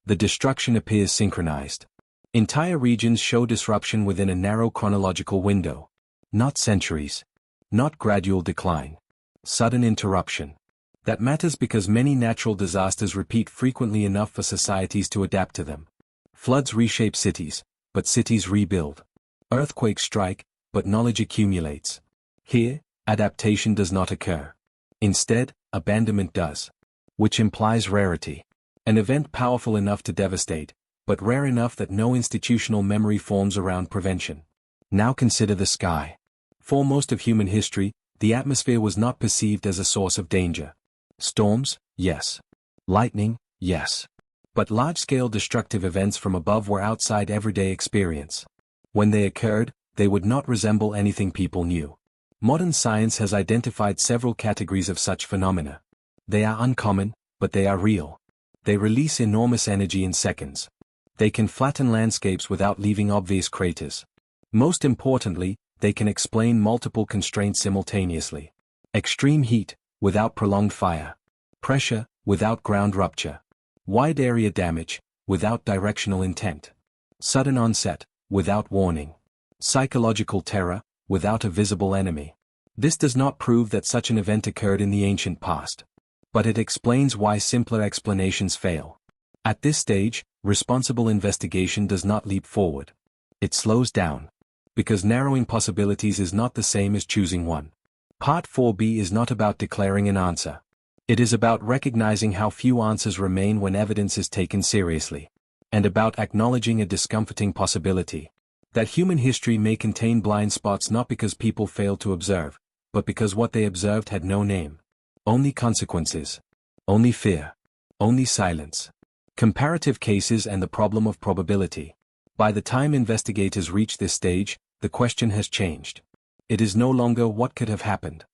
S1: The destruction appears synchronized. Entire regions show disruption within a narrow chronological window. Not centuries. Not gradual decline. Sudden interruption. That matters because many natural disasters repeat frequently enough for societies to adapt to them. Floods reshape cities, but cities rebuild. Earthquakes strike, but knowledge accumulates. Here, adaptation does not occur. Instead, abandonment does. Which implies rarity. An event powerful enough to devastate, but rare enough that no institutional memory forms around prevention. Now consider the sky. For most of human history, the atmosphere was not perceived as a source of danger. Storms, yes. Lightning, yes. But large-scale destructive events from above were outside everyday experience. When they occurred, they would not resemble anything people knew. Modern science has identified several categories of such phenomena. They are uncommon, but they are real. They release enormous energy in seconds. They can flatten landscapes without leaving obvious craters. Most importantly, they can explain multiple constraints simultaneously. Extreme heat, without prolonged fire. Pressure, without ground rupture. Wide area damage, without directional intent. Sudden onset, without warning. Psychological terror, without a visible enemy. This does not prove that such an event occurred in the ancient past. But it explains why simpler explanations fail. At this stage, responsible investigation does not leap forward. It slows down. Because narrowing possibilities is not the same as choosing one. Part 4b is not about declaring an answer. It is about recognizing how few answers remain when evidence is taken seriously. And about acknowledging a discomforting possibility. That human history may contain blind spots not because people failed to observe, but because what they observed had no name. Only consequences. Only fear. Only silence. Comparative cases and the problem of probability. By the time investigators reach this stage, the question has changed. It is no longer what could have happened.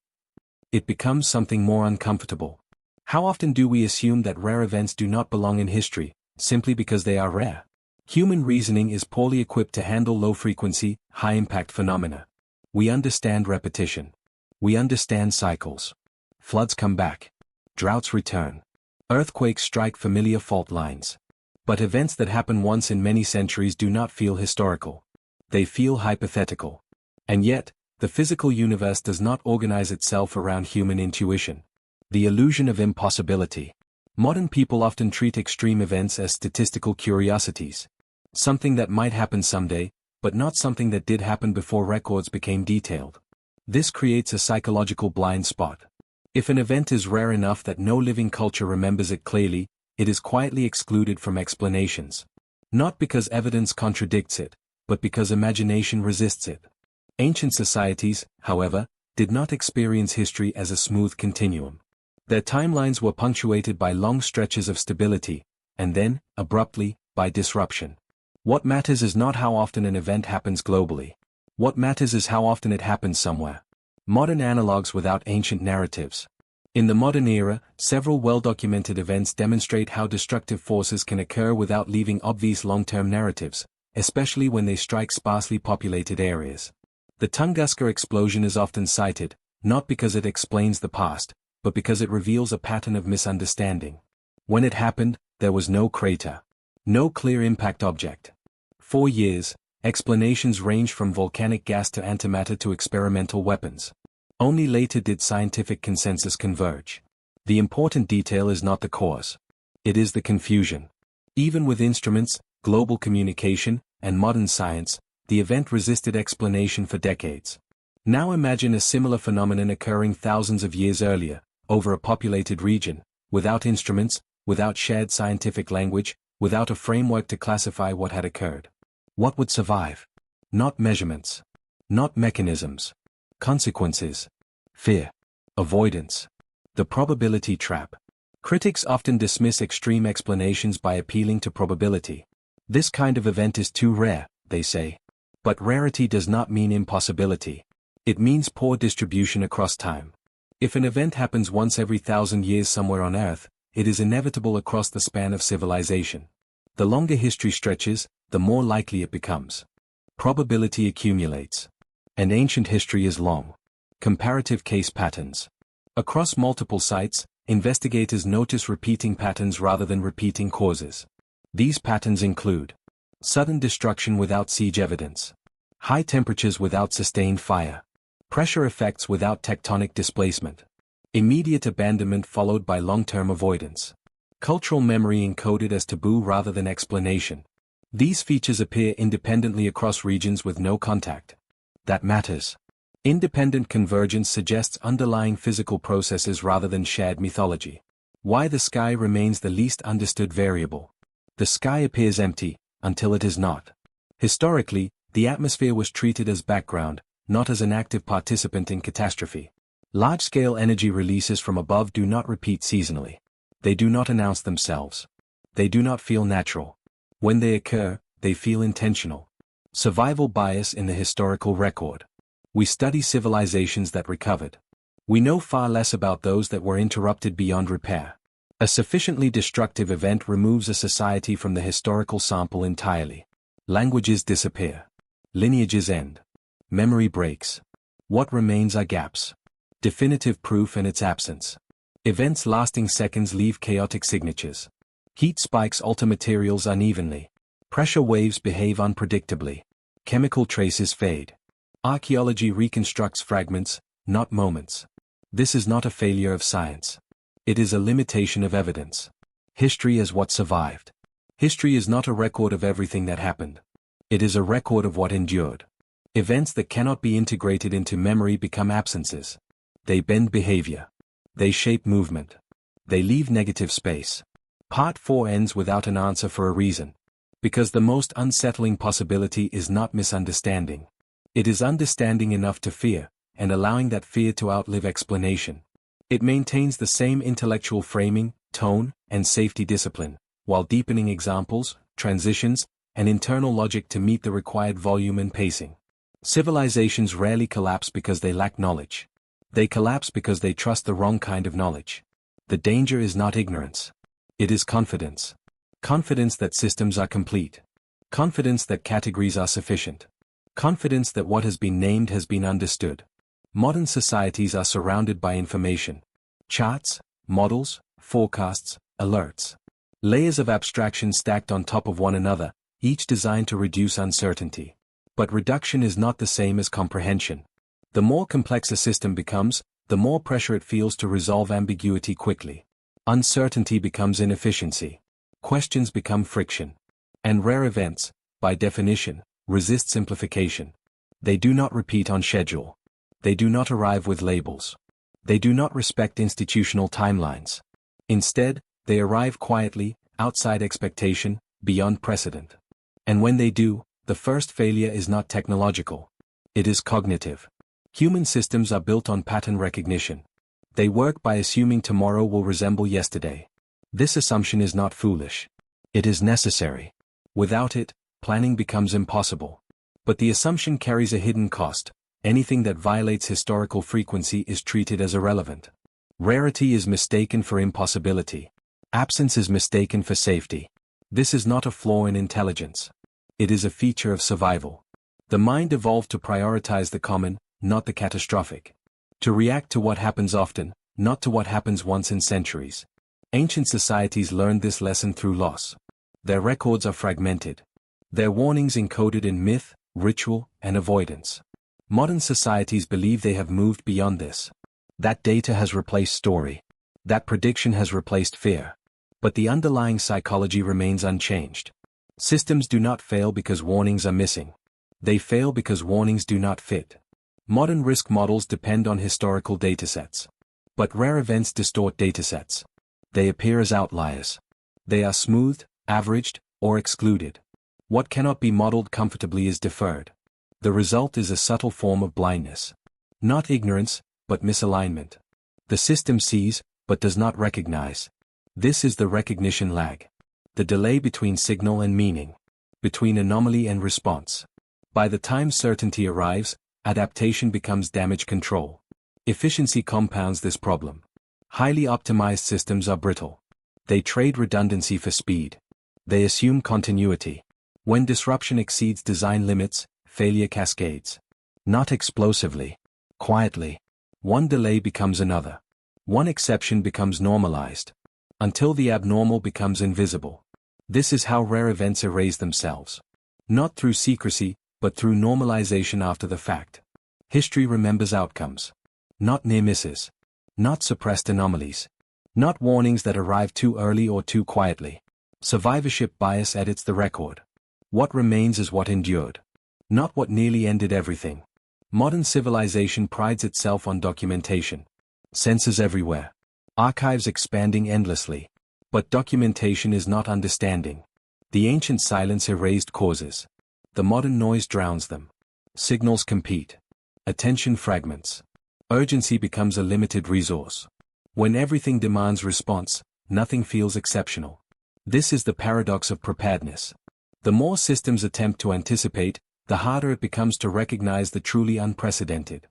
S1: It becomes something more uncomfortable. How often do we assume that rare events do not belong in history, simply because they are rare? Human reasoning is poorly equipped to handle low-frequency, high-impact phenomena. We understand repetition. We understand cycles. Floods come back. Droughts return. Earthquakes strike familiar fault lines. But events that happen once in many centuries do not feel historical. They feel hypothetical. And yet, the physical universe does not organize itself around human intuition. The illusion of impossibility. Modern people often treat extreme events as statistical curiosities. Something that might happen someday, but not something that did happen before records became detailed. This creates a psychological blind spot. If an event is rare enough that no living culture remembers it clearly, it is quietly excluded from explanations. Not because evidence contradicts it, but because imagination resists it. Ancient societies, however, did not experience history as a smooth continuum. Their timelines were punctuated by long stretches of stability, and then, abruptly, by disruption. What matters is not how often an event happens globally. What matters is how often it happens somewhere. Modern analogues without ancient narratives. In the modern era, several well-documented events demonstrate how destructive forces can occur without leaving obvious long-term narratives, especially when they strike sparsely populated areas. The Tunguska explosion is often cited, not because it explains the past, but because it reveals a pattern of misunderstanding. When it happened, there was no crater. No clear impact object. For years, explanations ranged from volcanic gas to antimatter to experimental weapons. Only later did scientific consensus converge. The important detail is not the cause. It is the confusion. Even with instruments, global communication, and modern science, the event resisted explanation for decades. Now imagine a similar phenomenon occurring thousands of years earlier, over a populated region, without instruments, without shared scientific language, without a framework to classify what had occurred. What would survive? Not measurements. Not mechanisms. Consequences. Fear. Avoidance. The probability trap. Critics often dismiss extreme explanations by appealing to probability. This kind of event is too rare, they say. But rarity does not mean impossibility. It means poor distribution across time. If an event happens once every 1,000 years somewhere on Earth, it is inevitable across the span of civilization. The longer history stretches, the more likely it becomes. Probability accumulates. And ancient history is long. Comparative case patterns. Across multiple sites, investigators notice repeating patterns rather than repeating causes. These patterns include sudden destruction without siege evidence, high temperatures without sustained fire, pressure effects without tectonic displacement, immediate abandonment followed by long-term avoidance, cultural memory encoded as taboo rather than explanation. These features appear independently across regions with no contact. That matters. Independent convergence suggests underlying physical processes rather than shared mythology. Why the sky remains the least understood variable. The sky appears empty, until it is not. Historically, the atmosphere was treated as background, not as an active participant in catastrophe. Large-scale energy releases from above do not repeat seasonally. They do not announce themselves. They do not feel natural. When they occur, they feel intentional. Survival bias in the historical record. We study civilizations that recovered. We know far less about those that were interrupted beyond repair. A sufficiently destructive event removes a society from the historical sample entirely. Languages disappear. Lineages end. Memory breaks. What remains are gaps. Definitive proof and its absence. Events lasting seconds leave chaotic signatures. Heat spikes alter materials unevenly. Pressure waves behave unpredictably. Chemical traces fade. Archaeology reconstructs fragments, not moments. This is not a failure of science. It is a limitation of evidence. History is what survived. History is not a record of everything that happened. It is a record of what endured. Events that cannot be integrated into memory become absences. They bend behavior. They shape movement. They leave negative space. Part 4 ends without an answer for a reason. Because the most unsettling possibility is not misunderstanding. It is understanding enough to fear, and allowing that fear to outlive explanation. It maintains the same intellectual framing, tone, and safety discipline, while deepening examples, transitions, and internal logic to meet the required volume and pacing. Civilizations rarely collapse because they lack knowledge. They collapse because they trust the wrong kind of knowledge. The danger is not ignorance. It is confidence. Confidence that systems are complete. Confidence that categories are sufficient. Confidence that what has been named has been understood. Modern societies are surrounded by information. Charts, models, forecasts, alerts. Layers of abstraction stacked on top of one another, each designed to reduce uncertainty. But reduction is not the same as comprehension. The more complex a system becomes, the more pressure it feels to resolve ambiguity quickly. Uncertainty becomes inefficiency. Questions become friction. And rare events, by definition, resist simplification. They do not repeat on schedule. They do not arrive with labels. They do not respect institutional timelines. Instead, they arrive quietly, outside expectation, beyond precedent. And when they do, the first failure is not technological. It is cognitive. Human systems are built on pattern recognition. They work by assuming tomorrow will resemble yesterday. This assumption is not foolish. It is necessary. Without it, planning becomes impossible. But the assumption carries a hidden cost. Anything that violates historical frequency is treated as irrelevant. Rarity is mistaken for impossibility. Absence is mistaken for safety. This is not a flaw in intelligence. It is a feature of survival. The mind evolved to prioritize the common, not the catastrophic. To react to what happens often, not to what happens once in centuries. Ancient societies learned this lesson through loss. Their records are fragmented. Their warnings encoded in myth, ritual, and avoidance. Modern societies believe they have moved beyond this. That data has replaced story. That prediction has replaced fear. But the underlying psychology remains unchanged. Systems do not fail because warnings are missing. They fail because warnings do not fit. Modern risk models depend on historical datasets. But rare events distort datasets. They appear as outliers. They are smoothed, averaged, or excluded. What cannot be modeled comfortably is deferred. The result is a subtle form of blindness. Not ignorance, but misalignment. The system sees, but does not recognize. This is the recognition lag. The delay between signal and meaning. Between anomaly and response. By the time certainty arrives, adaptation becomes damage control. Efficiency compounds this problem. Highly optimized systems are brittle. They trade redundancy for speed. They assume continuity. When disruption exceeds design limits, failure cascades. Not explosively. Quietly. One delay becomes another. One exception becomes normalized. Until the abnormal becomes invisible. This is how rare events erase themselves. Not through secrecy, but through normalization after the fact. History remembers outcomes. Not near misses. Not suppressed anomalies. Not warnings that arrive too early or too quietly. Survivorship bias edits the record. What remains is what endured. Not what nearly ended everything. Modern civilization prides itself on documentation. Sensors everywhere. Archives expanding endlessly. But documentation is not understanding. The ancient silence erased causes. The modern noise drowns them. Signals compete. Attention fragments. Urgency becomes a limited resource. When everything demands response, nothing feels exceptional. This is the paradox of preparedness. The more systems attempt to anticipate, the harder it becomes to recognize the truly unprecedented.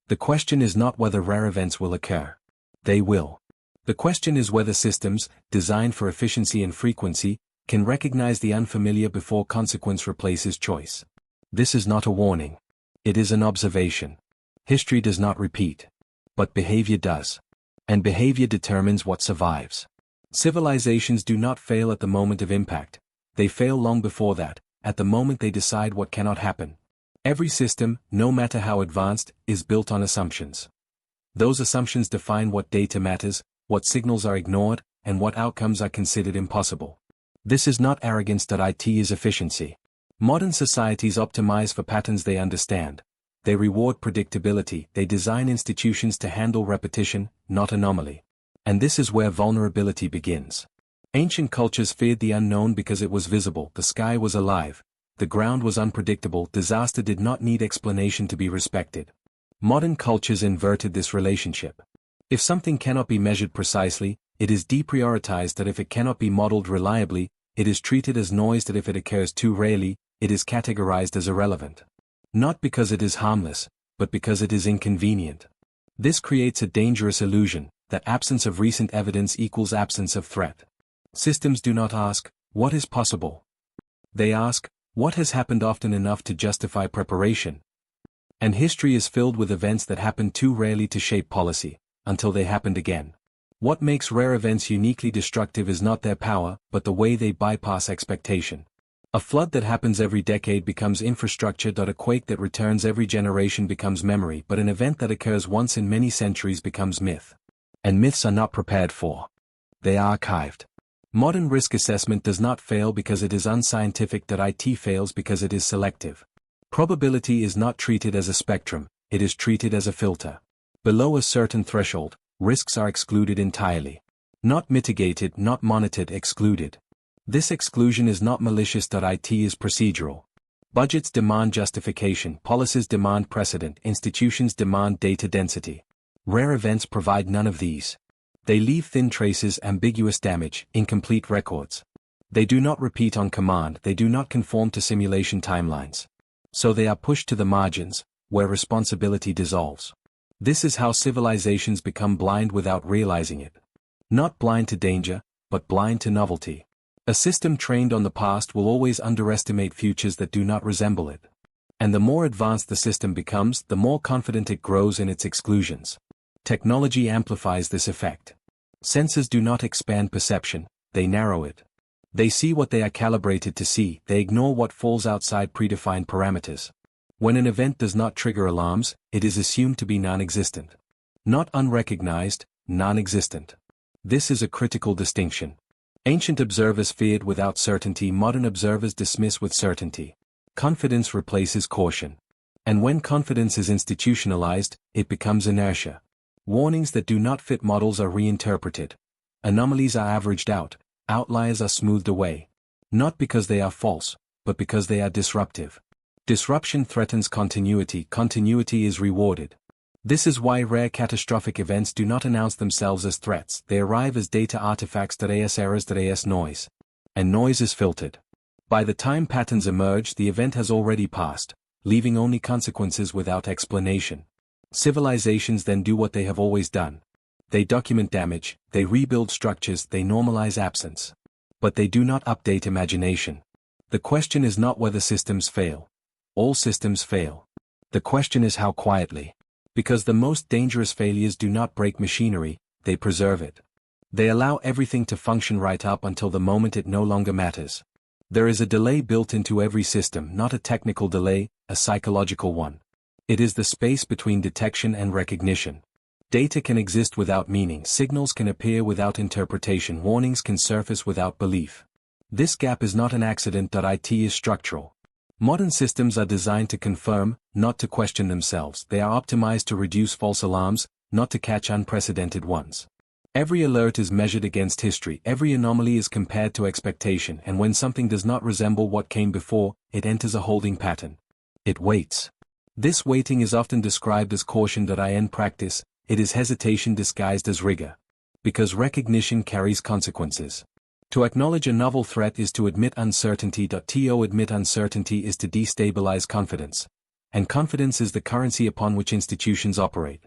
S1: The question is not whether rare events will occur. They will. The question is whether systems, designed for efficiency and frequency, can recognize the unfamiliar before consequence replaces choice. This is not a warning. It is an observation. History does not repeat. But behavior does. And behavior determines what survives. Civilizations do not fail at the moment of impact. They fail long before that, at the moment they decide what cannot happen. Every system, no matter how advanced, is built on assumptions. Those assumptions define what data matters, what signals are ignored, and what outcomes are considered impossible. This is not arrogance. It is efficiency. Modern societies optimize for patterns they understand. They reward predictability. They design institutions to handle repetition, not anomaly. And this is where vulnerability begins. Ancient cultures feared the unknown because it was visible. The sky was alive. The ground was unpredictable. Disaster did not need explanation to be respected. Modern cultures inverted this relationship. If something cannot be measured precisely, it is deprioritized. That if it cannot be modeled reliably, it is treated as noise. That if it occurs too rarely, it is categorized as irrelevant. Not because it is harmless, but because it is inconvenient. This creates a dangerous illusion, that absence of recent evidence equals absence of threat. Systems do not ask, what is possible? They ask, what has happened often enough to justify preparation? And history is filled with events that happened too rarely to shape policy, until they happened again. What makes rare events uniquely destructive is not their power, but the way they bypass expectation. A flood that happens every decade becomes infrastructure. A quake that returns every generation becomes memory. But an event that occurs once in many centuries becomes myth. And myths are not prepared for. They are archived. Modern risk assessment does not fail because it is unscientific. It fails because it is selective. Probability is not treated as a spectrum, it is treated as a filter. Below a certain threshold, risks are excluded entirely. Not mitigated, not monitored, excluded. This exclusion is not malicious. It is procedural. Budgets demand justification, policies demand precedent, institutions demand data density. Rare events provide none of these. They leave thin traces, ambiguous damage, incomplete records. They do not repeat on command, they do not conform to simulation timelines. So they are pushed to the margins, where responsibility dissolves. This is how civilizations become blind without realizing it. Not blind to danger, but blind to novelty. A system trained on the past will always underestimate futures that do not resemble it. And the more advanced the system becomes, the more confident it grows in its exclusions. Technology amplifies this effect. Senses do not expand perception, they narrow it. They see what they are calibrated to see, they ignore what falls outside predefined parameters. When an event does not trigger alarms, it is assumed to be non-existent. Not unrecognized, non-existent. This is a critical distinction. Ancient observers feared without certainty, modern observers dismiss with certainty. Confidence replaces caution. And when confidence is institutionalized, it becomes inertia. Warnings that do not fit models are reinterpreted. Anomalies are averaged out, outliers are smoothed away. Not because they are false, but because they are disruptive. Disruption threatens continuity, continuity is rewarded. This is why rare catastrophic events do not announce themselves as threats, they arrive as data artifacts, as errors, as noise. And noise is filtered. By the time patterns emerge, the event has already passed, leaving only consequences without explanation. Civilizations then do what they have always done. They document damage, they rebuild structures, they normalize absence. But they do not update imagination. The question is not whether systems fail. All systems fail. The question is how quietly. Because the most dangerous failures do not break machinery, they preserve it. They allow everything to function right up until the moment it no longer matters. There is a delay built into every system, not a technical delay, a psychological one. It is the space between detection and recognition. Data can exist without meaning, signals can appear without interpretation, warnings can surface without belief. This gap is not an accident. It is structural. Modern systems are designed to confirm, not to question themselves. They are optimized to reduce false alarms, not to catch unprecedented ones. Every alert is measured against history, every anomaly is compared to expectation, and when something does not resemble what came before, it enters a holding pattern. It waits. This waiting is often described as caution. In practice, it is hesitation disguised as rigor. Because recognition carries consequences. To acknowledge a novel threat is to admit uncertainty. To admit uncertainty is to destabilize confidence. And confidence is the currency upon which institutions operate.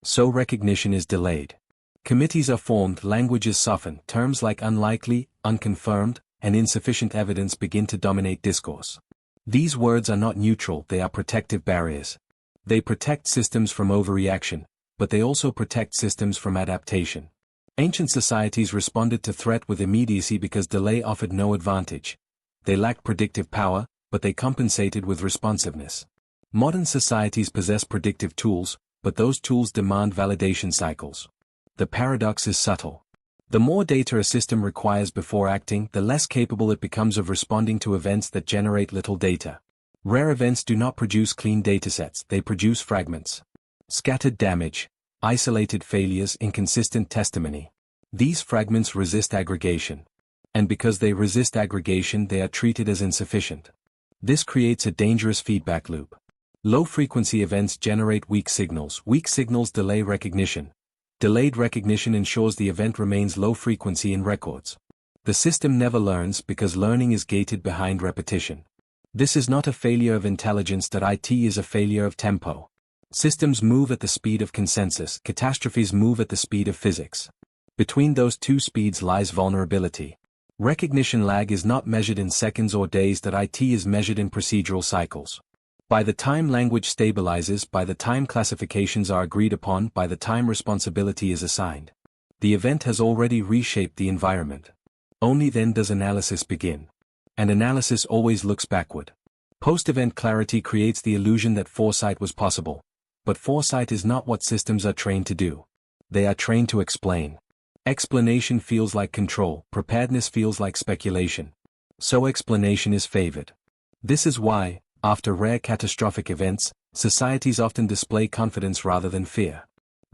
S1: So recognition is delayed. Committees are formed, languages soften, terms like unlikely, unconfirmed, and insufficient evidence begin to dominate discourse. These words are not neutral, they are protective barriers. They protect systems from overreaction, but they also protect systems from adaptation. Ancient societies responded to threat with immediacy because delay offered no advantage. They lacked predictive power, but they compensated with responsiveness. Modern societies possess predictive tools, but those tools demand validation cycles. The paradox is subtle. The more data a system requires before acting, the less capable it becomes of responding to events that generate little data. Rare events do not produce clean datasets, they produce fragments. Scattered damage, isolated failures, inconsistent testimony. These fragments resist aggregation. And because they resist aggregation, they are treated as insufficient. This creates a dangerous feedback loop. Low-frequency events generate weak signals. Weak signals delay recognition. Delayed recognition ensures the event remains low frequency in records. The system never learns because learning is gated behind repetition. This is not a failure of intelligence. It is a failure of tempo. Systems move at the speed of consensus, catastrophes move at the speed of physics. Between those two speeds lies vulnerability. Recognition lag is not measured in seconds or days. It is measured in procedural cycles. By the time language stabilizes, by the time classifications are agreed upon, by the time responsibility is assigned, the event has already reshaped the environment. Only then does analysis begin. And analysis always looks backward. Post-event clarity creates the illusion that foresight was possible. But foresight is not what systems are trained to do. They are trained to explain. Explanation feels like control, preparedness feels like speculation. So explanation is favored. This is why, after rare catastrophic events, societies often display confidence rather than fear.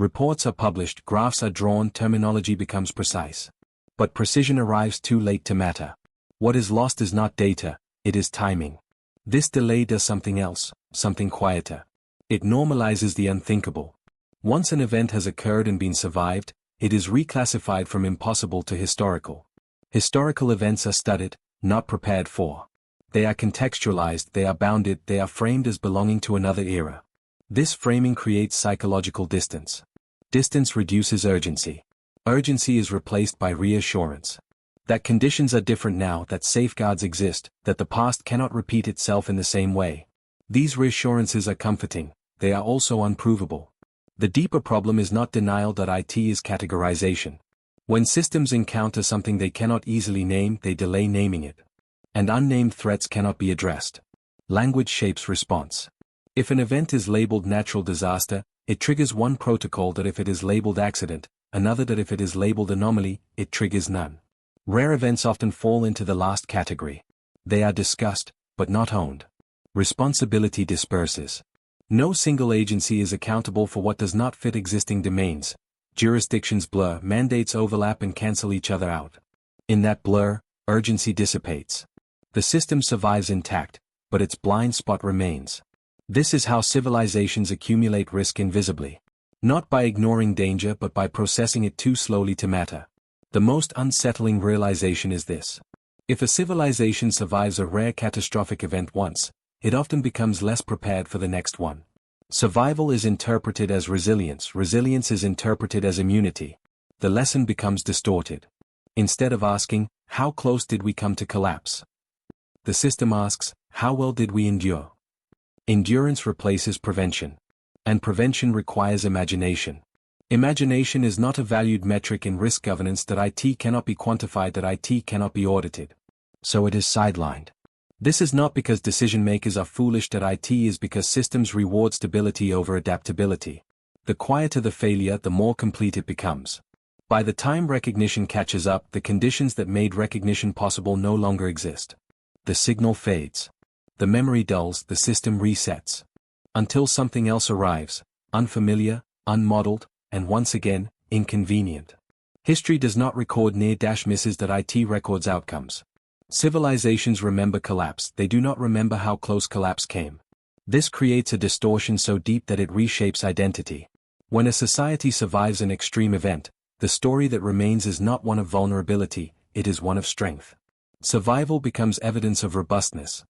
S1: Reports are published, graphs are drawn, terminology becomes precise. But precision arrives too late to matter. What is lost is not data, it is timing. This delay does something else, something quieter. It normalizes the unthinkable. Once an event has occurred and been survived, it is reclassified from impossible to historical. Historical events are studied, not prepared for. They are contextualized, they are bounded, they are framed as belonging to another era. This framing creates psychological distance. Distance reduces urgency. Urgency is replaced by reassurance. That conditions are different now, that safeguards exist, that the past cannot repeat itself in the same way. These reassurances are comforting, they are also unprovable. The deeper problem is not denial. It is categorization. When systems encounter something they cannot easily name, they delay naming it. And unnamed threats cannot be addressed. Language shapes response. If an event is labeled natural disaster, it triggers one protocol. That if it is labeled accident, another. That if it is labeled anomaly, it triggers none. Rare events often fall into the last category. They are discussed, but not owned. Responsibility disperses. No single agency is accountable for what does not fit existing domains. Jurisdictions blur, mandates overlap and cancel each other out. In that blur, urgency dissipates. The system survives intact, but its blind spot remains. This is how civilizations accumulate risk invisibly. Not by ignoring danger but by processing it too slowly to matter. The most unsettling realization is this. If a civilization survives a rare catastrophic event once, it often becomes less prepared for the next one. Survival is interpreted as resilience, resilience is interpreted as immunity. The lesson becomes distorted. Instead of asking, how close did we come to collapse? The system asks, how well did we endure? Endurance replaces prevention. And prevention requires imagination. Imagination is not a valued metric in risk governance. It cannot be quantified, it cannot be audited. So it is sidelined. This is not because decision makers are foolish. It is because systems reward stability over adaptability. The quieter the failure, the more complete it becomes. By the time recognition catches up, the conditions that made recognition possible no longer exist. The signal fades. The memory dulls, the system resets. Until something else arrives, unfamiliar, unmodeled, and once again, inconvenient. History does not record near-misses. It records outcomes. Civilizations remember collapse, they do not remember how close collapse came. This creates a distortion so deep that it reshapes identity. When a society survives an extreme event, the story that remains is not one of vulnerability, it is one of strength. Survival becomes evidence of robustness.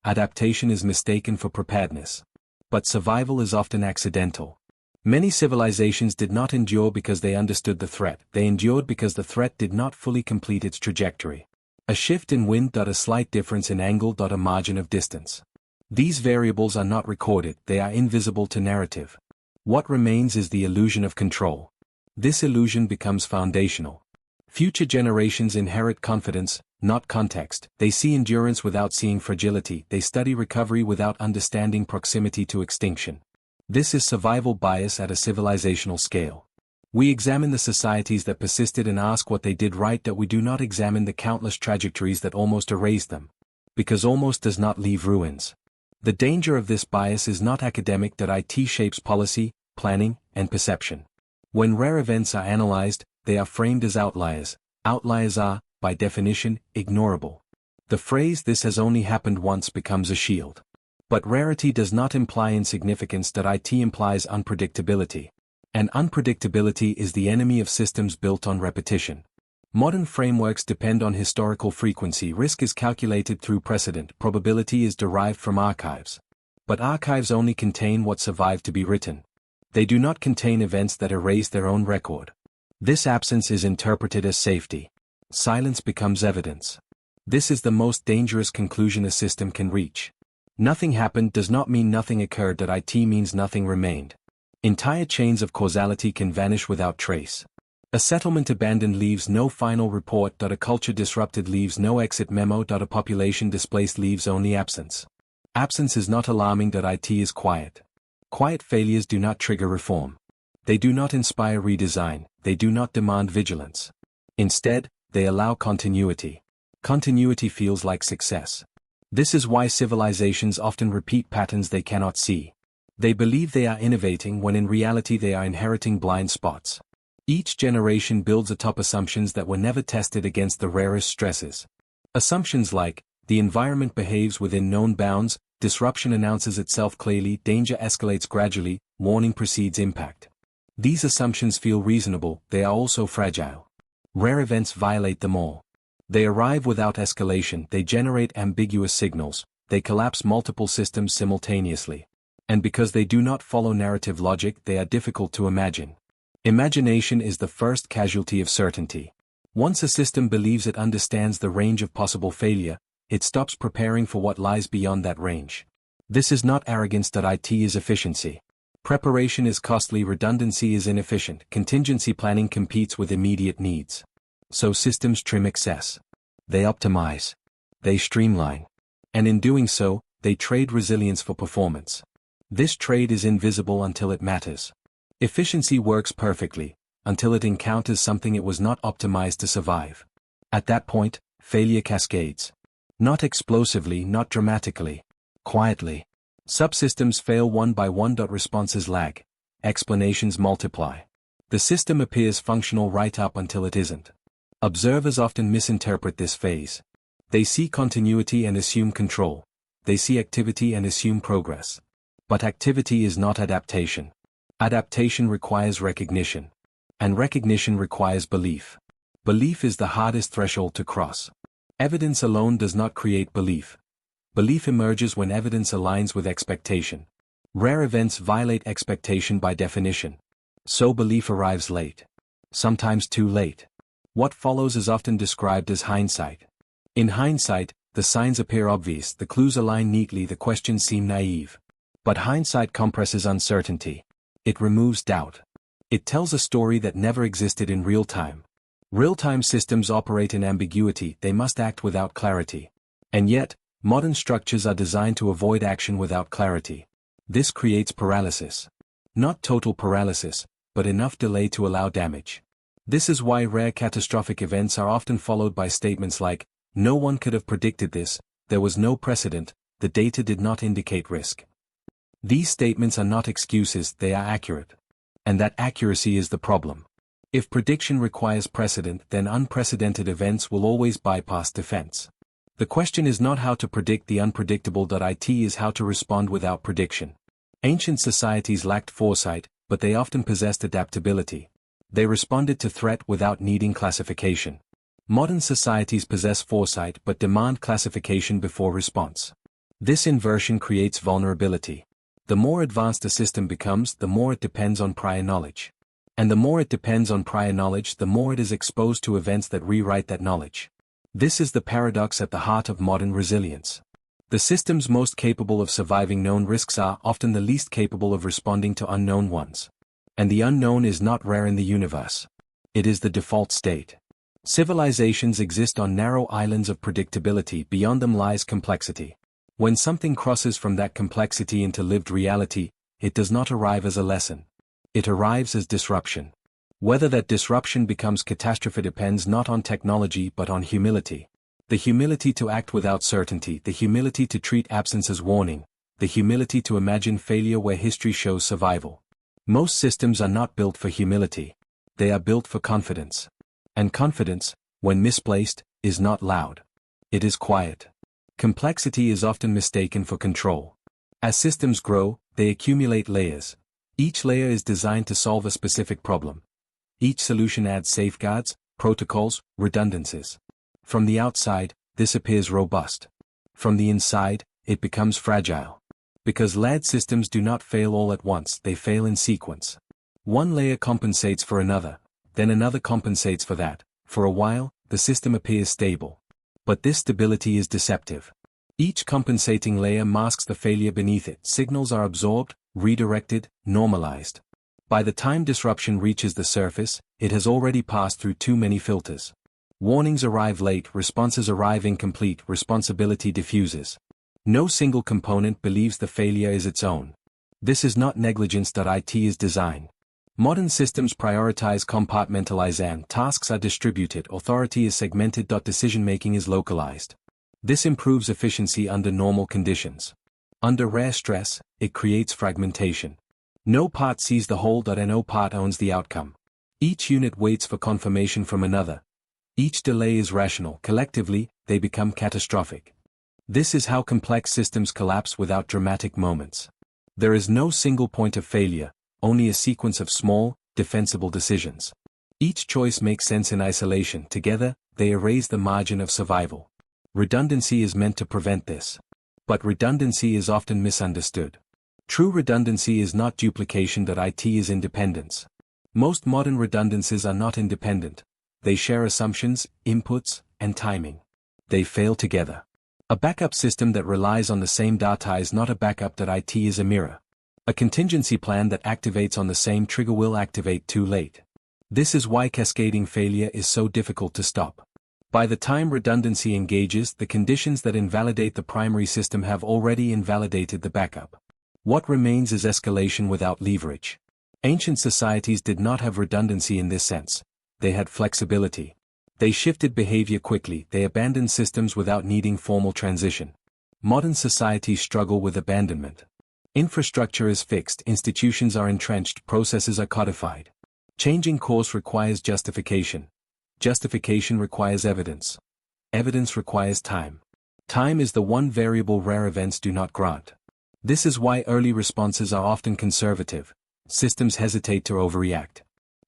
S1: Adaptation is mistaken for preparedness. But survival is often accidental. Many civilizations did not endure because they understood the threat, they endured because the threat did not fully complete its trajectory. A shift in wind. A slight difference in angle. A margin of distance. These variables are not recorded, they are invisible to narrative. What remains is the illusion of control. This illusion becomes foundational. Future generations inherit confidence, not context. They see endurance without seeing fragility, they study recovery without understanding proximity to extinction. This is survival bias at a civilizational scale. We examine the societies that persisted and ask what they did right. We do not examine the countless trajectories that almost erased them. Because almost does not leave ruins. The danger of this bias is not academic. It shapes policy, planning, and perception. When rare events are analyzed, they are framed as outliers. Outliers are, by definition, ignorable. The phrase "this has only happened once" becomes a shield. But rarity does not imply insignificance. It implies unpredictability. And unpredictability is the enemy of systems built on repetition. Modern frameworks depend on historical frequency. Risk is calculated through precedent. Probability is derived from archives. But archives only contain what survived to be written. They do not contain events that erase their own record. This absence is interpreted as safety. Silence becomes evidence. This is the most dangerous conclusion a system can reach. Nothing happened does not mean nothing occurred. It means nothing remained. Entire chains of causality can vanish without trace. A settlement abandoned leaves no final report. A culture disrupted leaves no exit memo. A population displaced leaves only absence. Absence is not alarming. It is quiet. Quiet failures do not trigger reform. They do not inspire redesign, they do not demand vigilance. Instead, they allow continuity. Continuity feels like success. This is why civilizations often repeat patterns they cannot see. They believe they are innovating when in reality they are inheriting blind spots. Each generation builds atop assumptions that were never tested against the rarest stresses. Assumptions like, the environment behaves within known bounds, disruption announces itself clearly, danger escalates gradually, warning precedes impact. These assumptions feel reasonable, they are also fragile. Rare events violate them all. They arrive without escalation, they generate ambiguous signals, they collapse multiple systems simultaneously. And because they do not follow narrative logic, they are difficult to imagine. Imagination is the first casualty of certainty. Once a system believes it understands the range of possible failure, it stops preparing for what lies beyond that range. This is not arrogance, it is efficiency. Preparation is costly, redundancy is inefficient, contingency planning competes with immediate needs. So systems trim excess. They optimize. They streamline. And in doing so, they trade resilience for performance. This trade is invisible until it matters. Efficiency works perfectly, until it encounters something it was not optimized to survive. At that point, failure cascades. Not explosively, not dramatically. Quietly. Subsystems fail one by one. Responses lag. Explanations multiply. The system appears functional right up until it isn't. Observers often misinterpret this phase. They see continuity and assume control. They see activity and assume progress. But activity is not adaptation. Adaptation requires recognition. And recognition requires belief. Belief is the hardest threshold to cross. Evidence alone does not create belief. Belief emerges when evidence aligns with expectation. Rare events violate expectation by definition. So belief arrives late. Sometimes too late. What follows is often described as hindsight. In hindsight, the signs appear obvious, the clues align neatly, the questions seem naive. But hindsight compresses uncertainty. It removes doubt. It tells a story that never existed in real time. Real-time systems operate in ambiguity, they must act without clarity. And yet, modern structures are designed to avoid action without clarity. This creates paralysis. Not total paralysis, but enough delay to allow damage. This is why rare catastrophic events are often followed by statements like, "No one could have predicted this, there was no precedent, the data did not indicate risk." These statements are not excuses, they are accurate. And that accuracy is the problem. If prediction requires precedent, then unprecedented events will always bypass defense. The question is not how to predict the unpredictable. It is how to respond without prediction. Ancient societies lacked foresight, but they often possessed adaptability. They responded to threat without needing classification. Modern societies possess foresight but demand classification before response. This inversion creates vulnerability. The more advanced a system becomes, the more it depends on prior knowledge. And the more it depends on prior knowledge, the more it is exposed to events that rewrite that knowledge. This is the paradox at the heart of modern resilience. The systems most capable of surviving known risks are often the least capable of responding to unknown ones. And the unknown is not rare in the universe. It is the default state. Civilizations exist on narrow islands of predictability, beyond them lies complexity. When something crosses from that complexity into lived reality, it does not arrive as a lesson. It arrives as disruption. Whether that disruption becomes catastrophe depends not on technology but on humility. The humility to act without certainty, the humility to treat absence as warning, the humility to imagine failure where history shows survival. Most systems are not built for humility. They are built for confidence. And confidence, when misplaced, is not loud. It is quiet. Complexity is often mistaken for control. As systems grow, they accumulate layers. Each layer is designed to solve a specific problem. Each solution adds safeguards, protocols, redundancies. From the outside, this appears robust. From the inside, it becomes fragile. Because layered systems do not fail all at once, they fail in sequence. One layer compensates for another, then another compensates for that. For a while, the system appears stable. But this stability is deceptive. Each compensating layer masks the failure beneath it. Signals are absorbed, redirected, normalized. By the time disruption reaches the surface, it has already passed through too many filters. Warnings arrive late, responses arrive incomplete, responsibility diffuses. No single component believes the failure is its own. This is not negligence. It is design. Modern systems prioritize compartmentalization, tasks are distributed, authority is segmented. Decision-making is localized. This improves efficiency under normal conditions. Under rare stress, it creates fragmentation. No part sees the whole, and no part owns the outcome. Each unit waits for confirmation from another. Each delay is rational. Collectively, they become catastrophic. This is how complex systems collapse without dramatic moments. There is no single point of failure, only a sequence of small, defensible decisions. Each choice makes sense in isolation. Together, they erase the margin of survival. Redundancy is meant to prevent this. But redundancy is often misunderstood. True redundancy is not duplication. It is independence. Most modern redundancies are not independent. They share assumptions, inputs, and timing. They fail together. A backup system that relies on the same data is not a backup. It is a mirror. A contingency plan that activates on the same trigger will activate too late. This is why cascading failure is so difficult to stop. By the time redundancy engages, the conditions that invalidate the primary system have already invalidated the backup. What remains is escalation without leverage. Ancient societies did not have redundancy in this sense. They had flexibility. They shifted behavior quickly. They abandoned systems without needing formal transition. Modern societies struggle with abandonment. Infrastructure is fixed, institutions are entrenched, processes are codified. Changing course requires justification. Justification requires evidence. Evidence requires time. Time is the one variable rare events do not grant. This is why early responses are often conservative. Systems hesitate to overreact.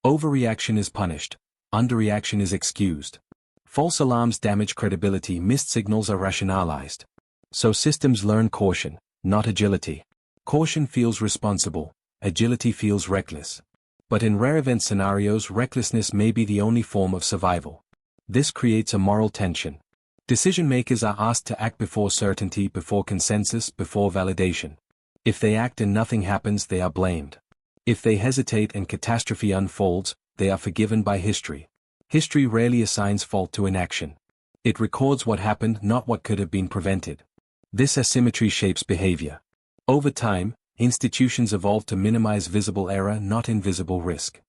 S1: Overreaction is punished. Underreaction is excused. False alarms damage credibility. Missed signals are rationalized. So systems learn caution, not agility. Caution feels responsible. Agility feels reckless. But in rare event scenarios, recklessness may be the only form of survival. This creates a moral tension. Decision makers are asked to act before certainty, before consensus, before validation. If they act and nothing happens, they are blamed. If they hesitate and catastrophe unfolds, they are forgiven by history. History rarely assigns fault to inaction. It records what happened, not what could have been prevented. This asymmetry shapes behavior. Over time, institutions evolve to minimize visible error, not invisible risk.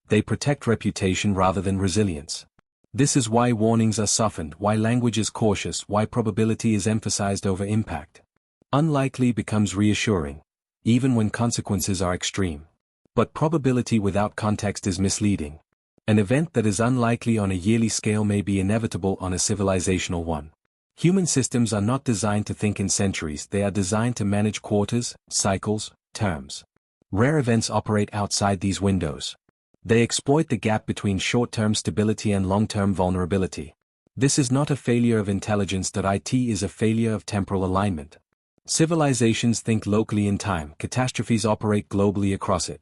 S1: They protect reputation rather than resilience. This is why warnings are softened, why language is cautious, why probability is emphasized over impact. Unlikely becomes reassuring, even when consequences are extreme. But probability without context is misleading. An event that is unlikely on a yearly scale may be inevitable on a civilizational one. Human systems are not designed to think in centuries, they are designed to manage quarters, cycles, terms. Rare events operate outside these windows. They exploit the gap between short-term stability and long-term vulnerability. This is not a failure of intelligence. It is a failure of temporal alignment. Civilizations think locally in time, catastrophes operate globally across it.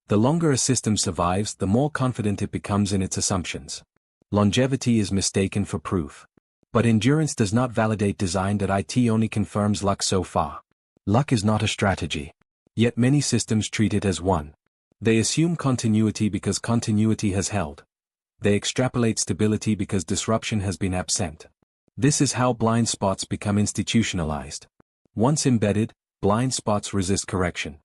S1: The longer a system survives, the more confident it becomes in its assumptions. Longevity is mistaken for proof. But endurance does not validate design. It only confirms luck so far. Luck is not a strategy. Yet many systems treat it as one. They assume continuity because continuity has held. They extrapolate stability because disruption has been absent. This is how blind spots become institutionalized. Once embedded, blind spots resist correction.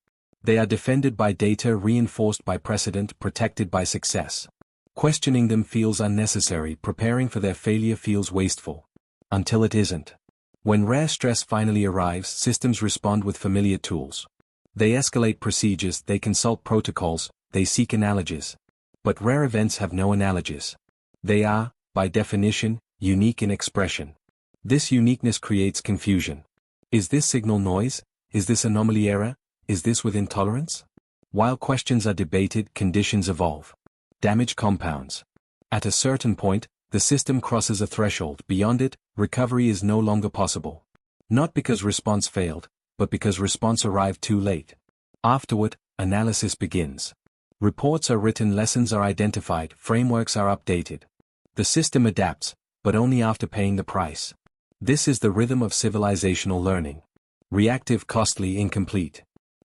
S1: They are defended by data, reinforced by precedent, protected by success. Questioning them feels unnecessary, preparing for their failure feels wasteful. Until it isn't. When rare stress finally arrives, systems respond with familiar tools. They escalate procedures, they consult protocols, they seek analogies. But rare events have no analogies. They are, by definition, unique in expression. This uniqueness creates confusion. Is this signal noise? Is this anomaly error? Is this within tolerance? While questions are debated, conditions evolve. Damage compounds. At a certain point, the system crosses a threshold. Beyond it, recovery is no longer possible. Not because response failed, but because response arrived too late. Afterward, analysis begins. Reports are written, lessons are identified, frameworks are updated. The system adapts, but only after paying the price. This is the rhythm of civilizational learning. Reactive, costly, incomplete.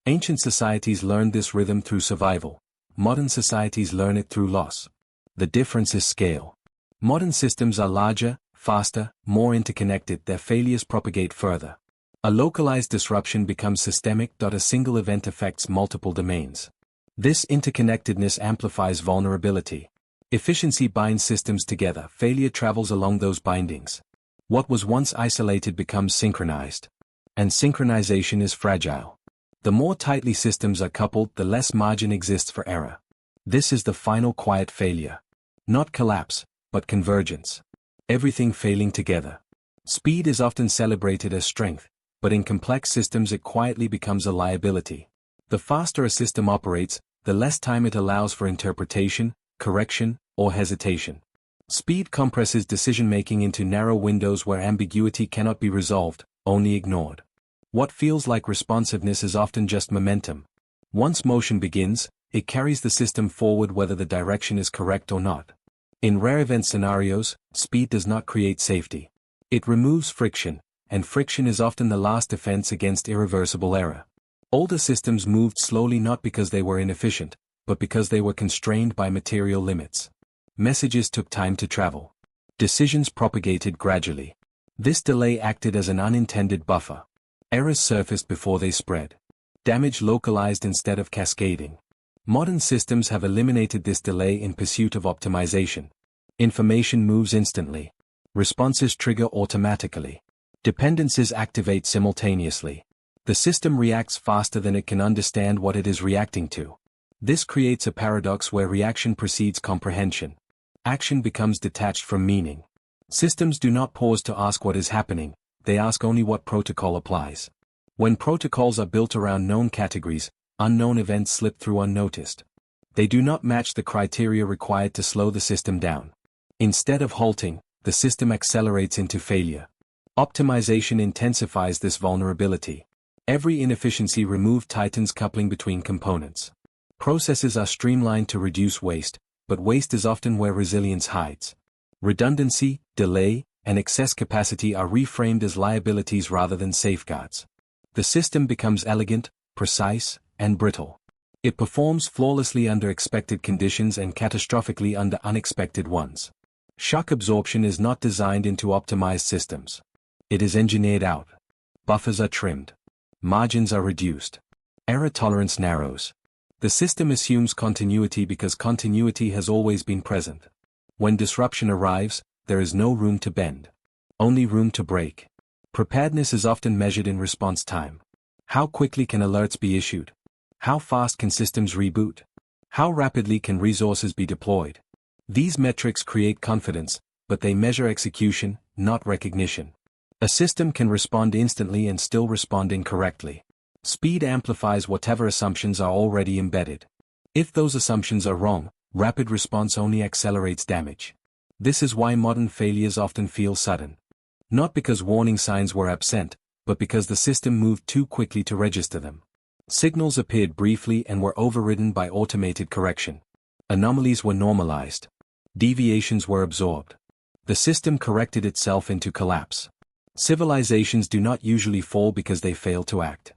S1: Ancient societies learned this rhythm through survival. Modern societies learn it through loss. The difference is scale. Modern systems are larger, faster, more interconnected, their failures propagate further. A localized disruption becomes systemic. A single event affects multiple domains. This interconnectedness amplifies vulnerability. Efficiency binds systems together, failure travels along those bindings. What was once isolated becomes synchronized. and synchronization is fragile. The more tightly systems are coupled, the less margin exists for error. This is the final quiet failure. Not collapse, but convergence. Everything failing together. Speed is often celebrated as strength, but in complex systems it quietly becomes a liability. The faster a system operates, the less time it allows for interpretation, correction, or hesitation. Speed compresses decision-making into narrow windows where ambiguity cannot be resolved, only ignored. What feels like responsiveness is often just momentum. Once motion begins, it carries the system forward whether the direction is correct or not. In rare event scenarios, speed does not create safety. It removes friction, and friction is often the last defense against irreversible error. Older systems moved slowly not because they were inefficient, but because they were constrained by material limits. Messages took time to travel. Decisions propagated gradually. This delay acted as an unintended buffer. Errors surfaced before they spread. Damage localized instead of cascading. Modern systems have eliminated this delay in pursuit of optimization. Information moves instantly. Responses trigger automatically. Dependencies activate simultaneously. The system reacts faster than it can understand what it is reacting to. This creates a paradox where reaction precedes comprehension. Action becomes detached from meaning. Systems do not pause to ask what is happening, they ask only what protocol applies. When protocols are built around known categories, unknown events slip through unnoticed. They do not match the criteria required to slow the system down. Instead of halting, the system accelerates into failure. Optimization intensifies this vulnerability. Every inefficiency removed tightens coupling between components. Processes are streamlined to reduce waste, but waste is often where resilience hides. Redundancy, delay, and excess capacity are reframed as liabilities rather than safeguards. The system becomes elegant, precise, and brittle. It performs flawlessly under expected conditions and catastrophically under unexpected ones. Shock absorption is not designed into optimized systems. It is engineered out. Buffers are trimmed. Margins are reduced. Error tolerance narrows. The system assumes continuity because continuity has always been present. When disruption arrives, there is no room to bend. Only room to break. Preparedness is often measured in response time. How quickly can alerts be issued? How fast can systems reboot? How rapidly can resources be deployed? These metrics create confidence, but they measure execution, not recognition. A system can respond instantly and still respond incorrectly. Speed amplifies whatever assumptions are already embedded. If those assumptions are wrong, rapid response only accelerates damage. This is why modern failures often feel sudden. Not because warning signs were absent, but because the system moved too quickly to register them. Signals appeared briefly and were overridden by automated correction. Anomalies were normalized. Deviations were absorbed. The system corrected itself into collapse. Civilizations do not usually fall because they fail to act.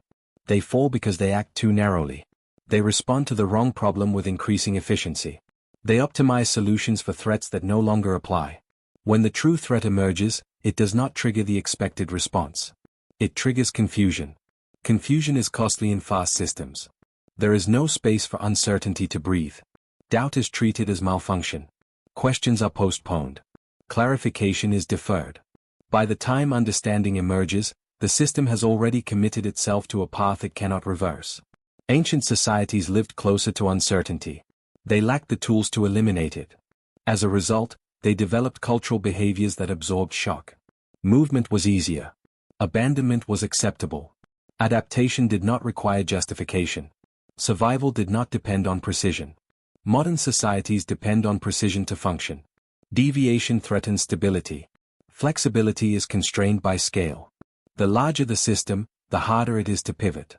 S1: They fall because they act too narrowly. They respond to the wrong problem with increasing efficiency. They optimize solutions for threats that no longer apply. When the true threat emerges, it does not trigger the expected response. It triggers confusion. Confusion is costly in fast systems. There is no space for uncertainty to breathe. Doubt is treated as malfunction. Questions are postponed. Clarification is deferred. By the time understanding emerges, the system has already committed itself to a path it cannot reverse. Ancient societies lived closer to uncertainty. They lacked the tools to eliminate it. As a result, they developed cultural behaviors that absorbed shock. Movement was easier. Abandonment was acceptable. Adaptation did not require justification. Survival did not depend on precision. Modern societies depend on precision to function. Deviation threatens stability. Flexibility is constrained by scale. The larger the system, the harder it is to pivot.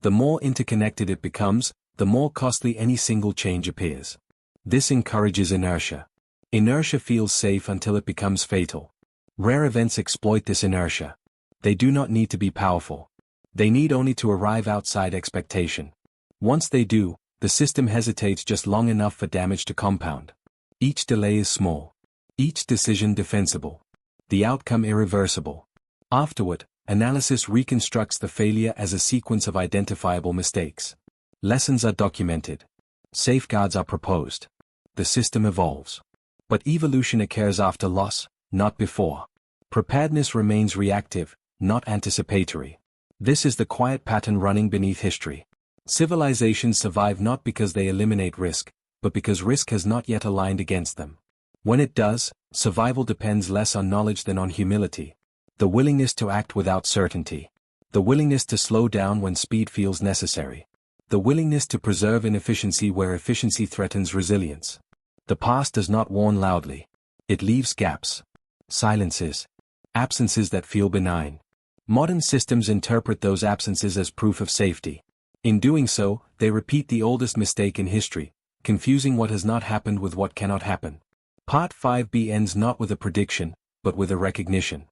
S1: The more interconnected it becomes, the more costly any single change appears. This encourages inertia. Inertia feels safe until it becomes fatal. Rare events exploit this inertia. They do not need to be powerful. They need only to arrive outside expectation. Once they do, the system hesitates just long enough for damage to compound. Each delay is small. Each decision defensible. The outcome irreversible. Afterward, analysis reconstructs the failure as a sequence of identifiable mistakes. Lessons are documented. Safeguards are proposed. The system evolves. But evolution occurs after loss, not before. Preparedness remains reactive, not anticipatory. This is the quiet pattern running beneath history. Civilizations survive not because they eliminate risk, but because risk has not yet aligned against them. When it does, survival depends less on knowledge than on humility. The willingness to act without certainty. The willingness to slow down when speed feels necessary. The willingness to preserve inefficiency where efficiency threatens resilience. The past does not warn loudly. It leaves gaps. Silences. Absences that feel benign. Modern systems interpret those absences as proof of safety. In doing so, they repeat the oldest mistake in history, confusing what has not happened with what cannot happen. Part 5b ends not with a prediction, but with a recognition.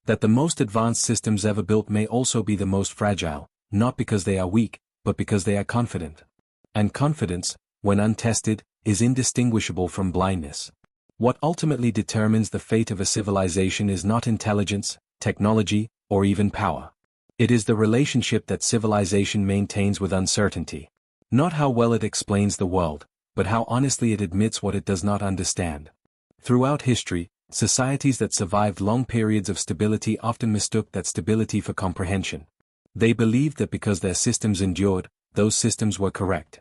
S1: That the most advanced systems ever built may also be the most fragile, not because they are weak, but because they are confident. And confidence, when untested, is indistinguishable from blindness. What ultimately determines the fate of a civilization is not intelligence, technology, or even power. It is the relationship that civilization maintains with uncertainty. Not how well it explains the world, but how honestly it admits what it does not understand. Throughout history, societies that survived long periods of stability often mistook that stability for comprehension. They believed that because their systems endured, those systems were correct.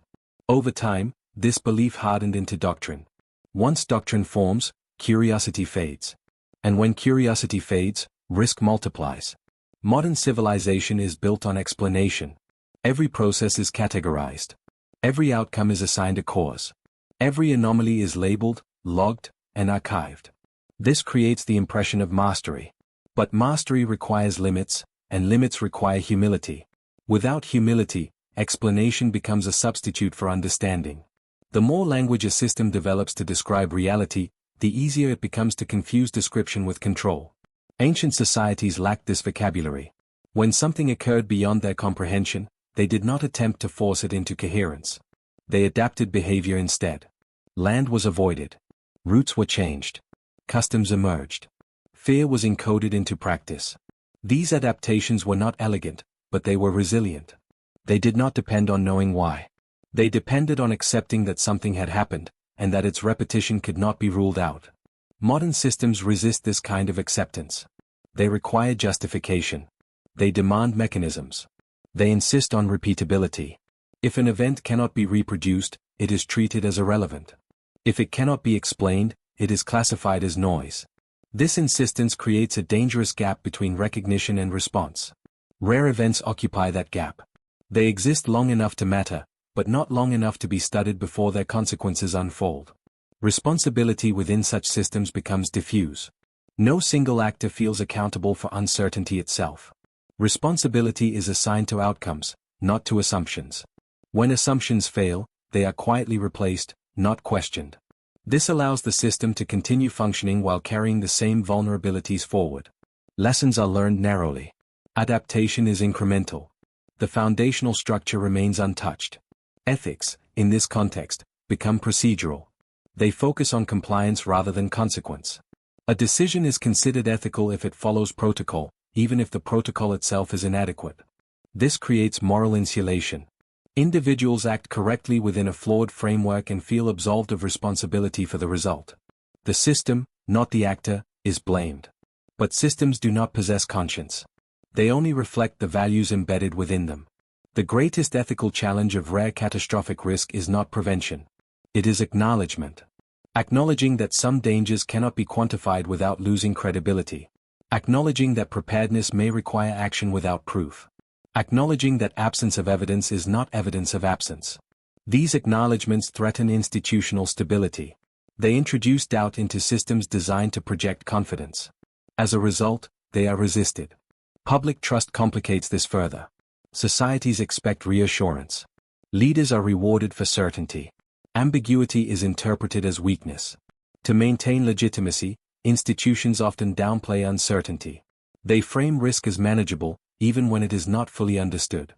S1: Over time, this belief hardened into doctrine. Once doctrine forms, curiosity fades. And when curiosity fades, risk multiplies. Modern civilization is built on explanation. Every process is categorized. Every outcome is assigned a cause. Every anomaly is labeled, logged, and archived. This creates the impression of mastery. But mastery requires limits, and limits require humility. Without humility, explanation becomes a substitute for understanding. The more language a system develops to describe reality, the easier it becomes to confuse description with control. Ancient societies lacked this vocabulary. When something occurred beyond their comprehension, they did not attempt to force it into coherence. They adapted behavior instead. Land was avoided. Routes were changed. Customs emerged. Fear was encoded into practice. These adaptations were not elegant, but they were resilient. They did not depend on knowing why. They depended on accepting that something had happened, and that its repetition could not be ruled out. Modern systems resist this kind of acceptance. They require justification. They demand mechanisms. They insist on repeatability. If an event cannot be reproduced, it is treated as irrelevant. If it cannot be explained, it is classified as noise. This insistence creates a dangerous gap between recognition and response. Rare events occupy that gap. They exist long enough to matter, but not long enough to be studied before their consequences unfold. Responsibility within such systems becomes diffuse. No single actor feels accountable for uncertainty itself. Responsibility is assigned to outcomes, not to assumptions. When assumptions fail, they are quietly replaced, not questioned. This allows the system to continue functioning while carrying the same vulnerabilities forward. Lessons are learned narrowly. Adaptation is incremental. The foundational structure remains untouched. Ethics, in this context, become procedural. They focus on compliance rather than consequence. A decision is considered ethical if it follows protocol, even if the protocol itself is inadequate. This creates moral insulation. Individuals act correctly within a flawed framework and feel absolved of responsibility for the result. The system, not the actor, is blamed. But systems do not possess conscience. They only reflect the values embedded within them. The greatest ethical challenge of rare catastrophic risk is not prevention. It is acknowledgement. Acknowledging that some dangers cannot be quantified without losing credibility. Acknowledging that preparedness may require action without proof. Acknowledging that absence of evidence is not evidence of absence. These acknowledgements threaten institutional stability. They introduce doubt into systems designed to project confidence. As a result, they are resisted. Public trust complicates this further. Societies expect reassurance. Leaders are rewarded for certainty. Ambiguity is interpreted as weakness. To maintain legitimacy, institutions often downplay uncertainty. They frame risk as manageable, even when it is not fully understood.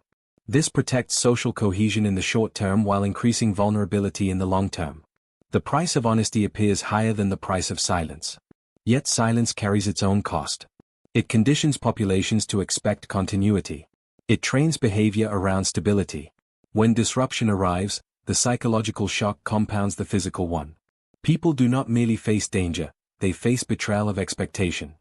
S1: This protects social cohesion in the short term while increasing vulnerability in the long term. The price of honesty appears higher than the price of silence. Yet silence carries its own cost. It conditions populations to expect continuity. It trains behavior around stability. When disruption arrives, the psychological shock compounds the physical one. People do not merely face danger, they face betrayal of expectation.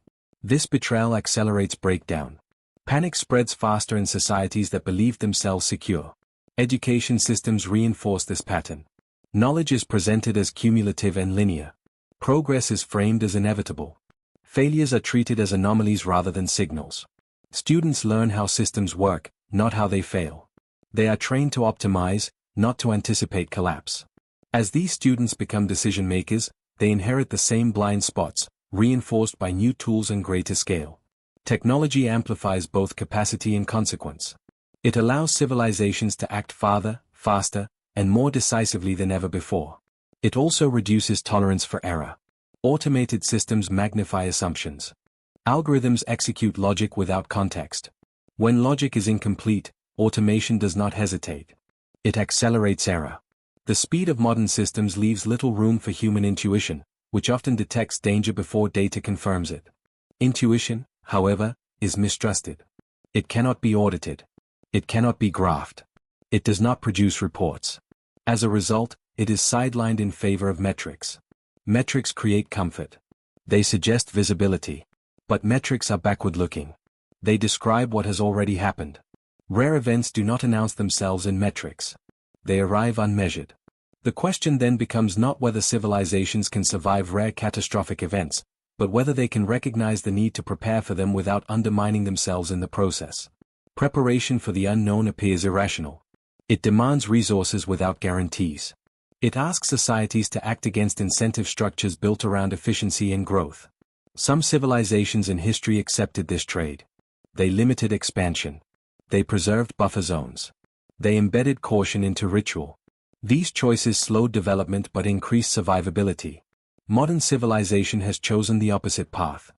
S1: This betrayal accelerates breakdown. Panic spreads faster in societies that believe themselves secure. Education systems reinforce this pattern. Knowledge is presented as cumulative and linear. Progress is framed as inevitable. Failures are treated as anomalies rather than signals. Students learn how systems work, not how they fail. They are trained to optimize, not to anticipate collapse. As these students become decision makers, they inherit the same blind spots, reinforced by new tools and greater scale. Technology amplifies both capacity and consequence. It allows civilizations to act farther, faster, and more decisively than ever before. It also reduces tolerance for error. Automated systems magnify assumptions. Algorithms execute logic without context. When logic is incomplete, automation does not hesitate. It accelerates error. The speed of modern systems leaves little room for human intuition, which often detects danger before data confirms it. Intuition, however, is mistrusted. It cannot be audited. It cannot be graphed. It does not produce reports. As a result, it is sidelined in favor of metrics. Metrics create comfort. They suggest visibility. But metrics are backward-looking. They describe what has already happened. Rare events do not announce themselves in metrics. They arrive unmeasured. The question then becomes not whether civilizations can survive rare catastrophic events, but whether they can recognize the need to prepare for them without undermining themselves in the process. Preparation for the unknown appears irrational. It demands resources without guarantees. It asks societies to act against incentive structures built around efficiency and growth. Some civilizations in history accepted this trade. They limited expansion. They preserved buffer zones. They embedded caution into ritual. These choices slowed development but increased survivability. Modern civilization has chosen the opposite path.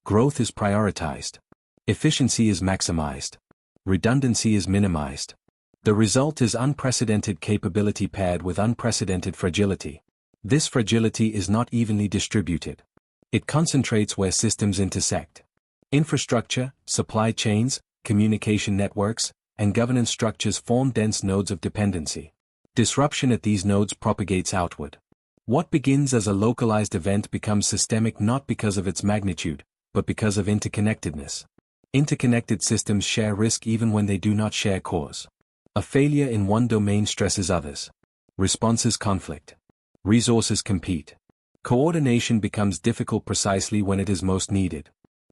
S1: Growth is prioritized. Efficiency is maximized. Redundancy is minimized. The result is unprecedented capability paired with unprecedented fragility. This fragility is not evenly distributed. It concentrates where systems intersect. Infrastructure, supply chains, communication networks, and governance structures form dense nodes of dependency. Disruption at these nodes propagates outward. What begins as a localized event becomes systemic not because of its magnitude, but because of interconnectedness. Interconnected systems share risk even when they do not share cause. A failure in one domain stresses others. Responses conflict. Resources compete. Coordination becomes difficult precisely when it is most needed.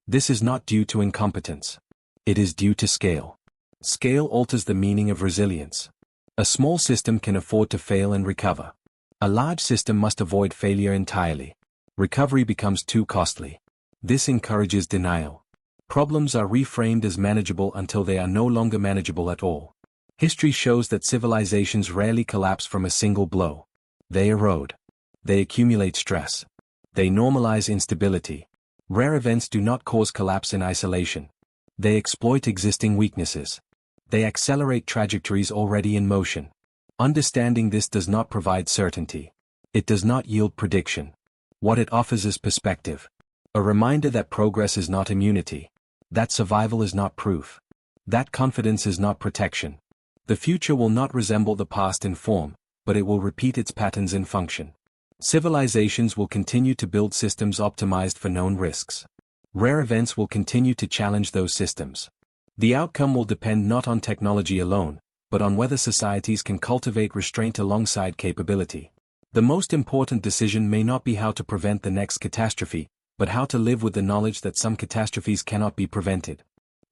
S1: This is not due to incompetence. It is due to scale. Scale alters the meaning of resilience. A small system can afford to fail and recover. A large system must avoid failure entirely. Recovery becomes too costly. This encourages denial. Problems are reframed as manageable until they are no longer manageable at all. History shows that civilizations rarely collapse from a single blow. They erode. They accumulate stress. They normalize instability. Rare events do not cause collapse in isolation. They exploit existing weaknesses. They accelerate trajectories already in motion. Understanding this does not provide certainty. It does not yield prediction. What it offers is perspective. A reminder that progress is not immunity. That survival is not proof. That confidence is not protection. The future will not resemble the past in form, but it will repeat its patterns in function. Civilizations will continue to build systems optimized for known risks. Rare events will continue to challenge those systems. The outcome will depend not on technology alone, but on whether societies can cultivate restraint alongside capability. The most important decision may not be how to prevent the next catastrophe, but how to live with the knowledge that some catastrophes cannot be prevented.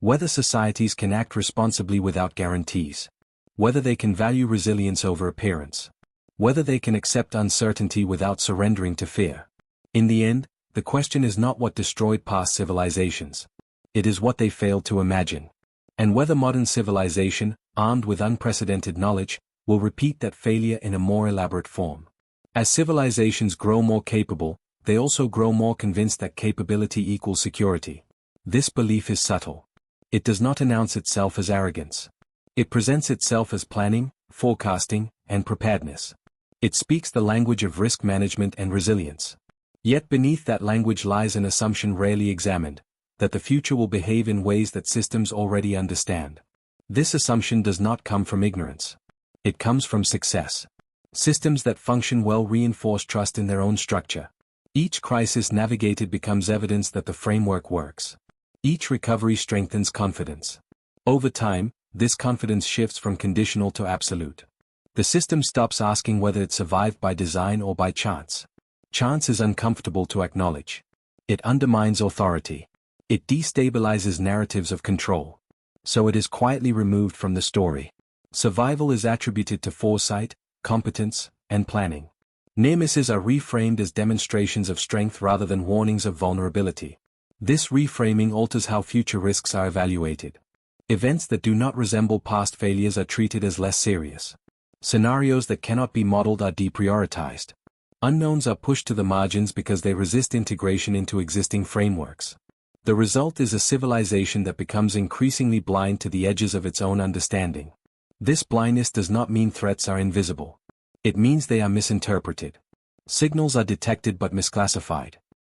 S1: Whether societies can act responsibly without guarantees. Whether they can value resilience over appearance. Whether they can accept uncertainty without surrendering to fear. In the end, the question is not what destroyed past civilizations. It is what they failed to imagine. And whether modern civilization, armed with unprecedented knowledge, will repeat that failure in a more elaborate form. As civilizations grow more capable, they also grow more convinced that capability equals security. This belief is subtle. It does not announce itself as arrogance. It presents itself as planning, forecasting, and preparedness. It speaks the language of risk management and resilience. Yet beneath that language lies an assumption rarely examined, that the future will behave in ways that systems already understand. This assumption does not come from ignorance. It comes from success. Systems that function well reinforce trust in their own structure. Each crisis navigated becomes evidence that the framework works. Each recovery strengthens confidence. Over time, this confidence shifts from conditional to absolute. The system stops asking whether it survived by design or by chance. Chance is uncomfortable to acknowledge. It undermines authority. It destabilizes narratives of control. So it is quietly removed from the story. Survival is attributed to foresight, competence, and planning. Near misses are reframed as demonstrations of strength rather than warnings of vulnerability. This reframing alters how future risks are evaluated. Events that do not resemble past failures are treated as less serious. Scenarios that cannot be modeled are deprioritized. Unknowns are pushed to the margins because they resist integration into existing frameworks. The result is a civilization that becomes increasingly blind to the edges of its own understanding. This blindness does not mean threats are invisible. It means they are misinterpreted. Signals are detected but misclassified.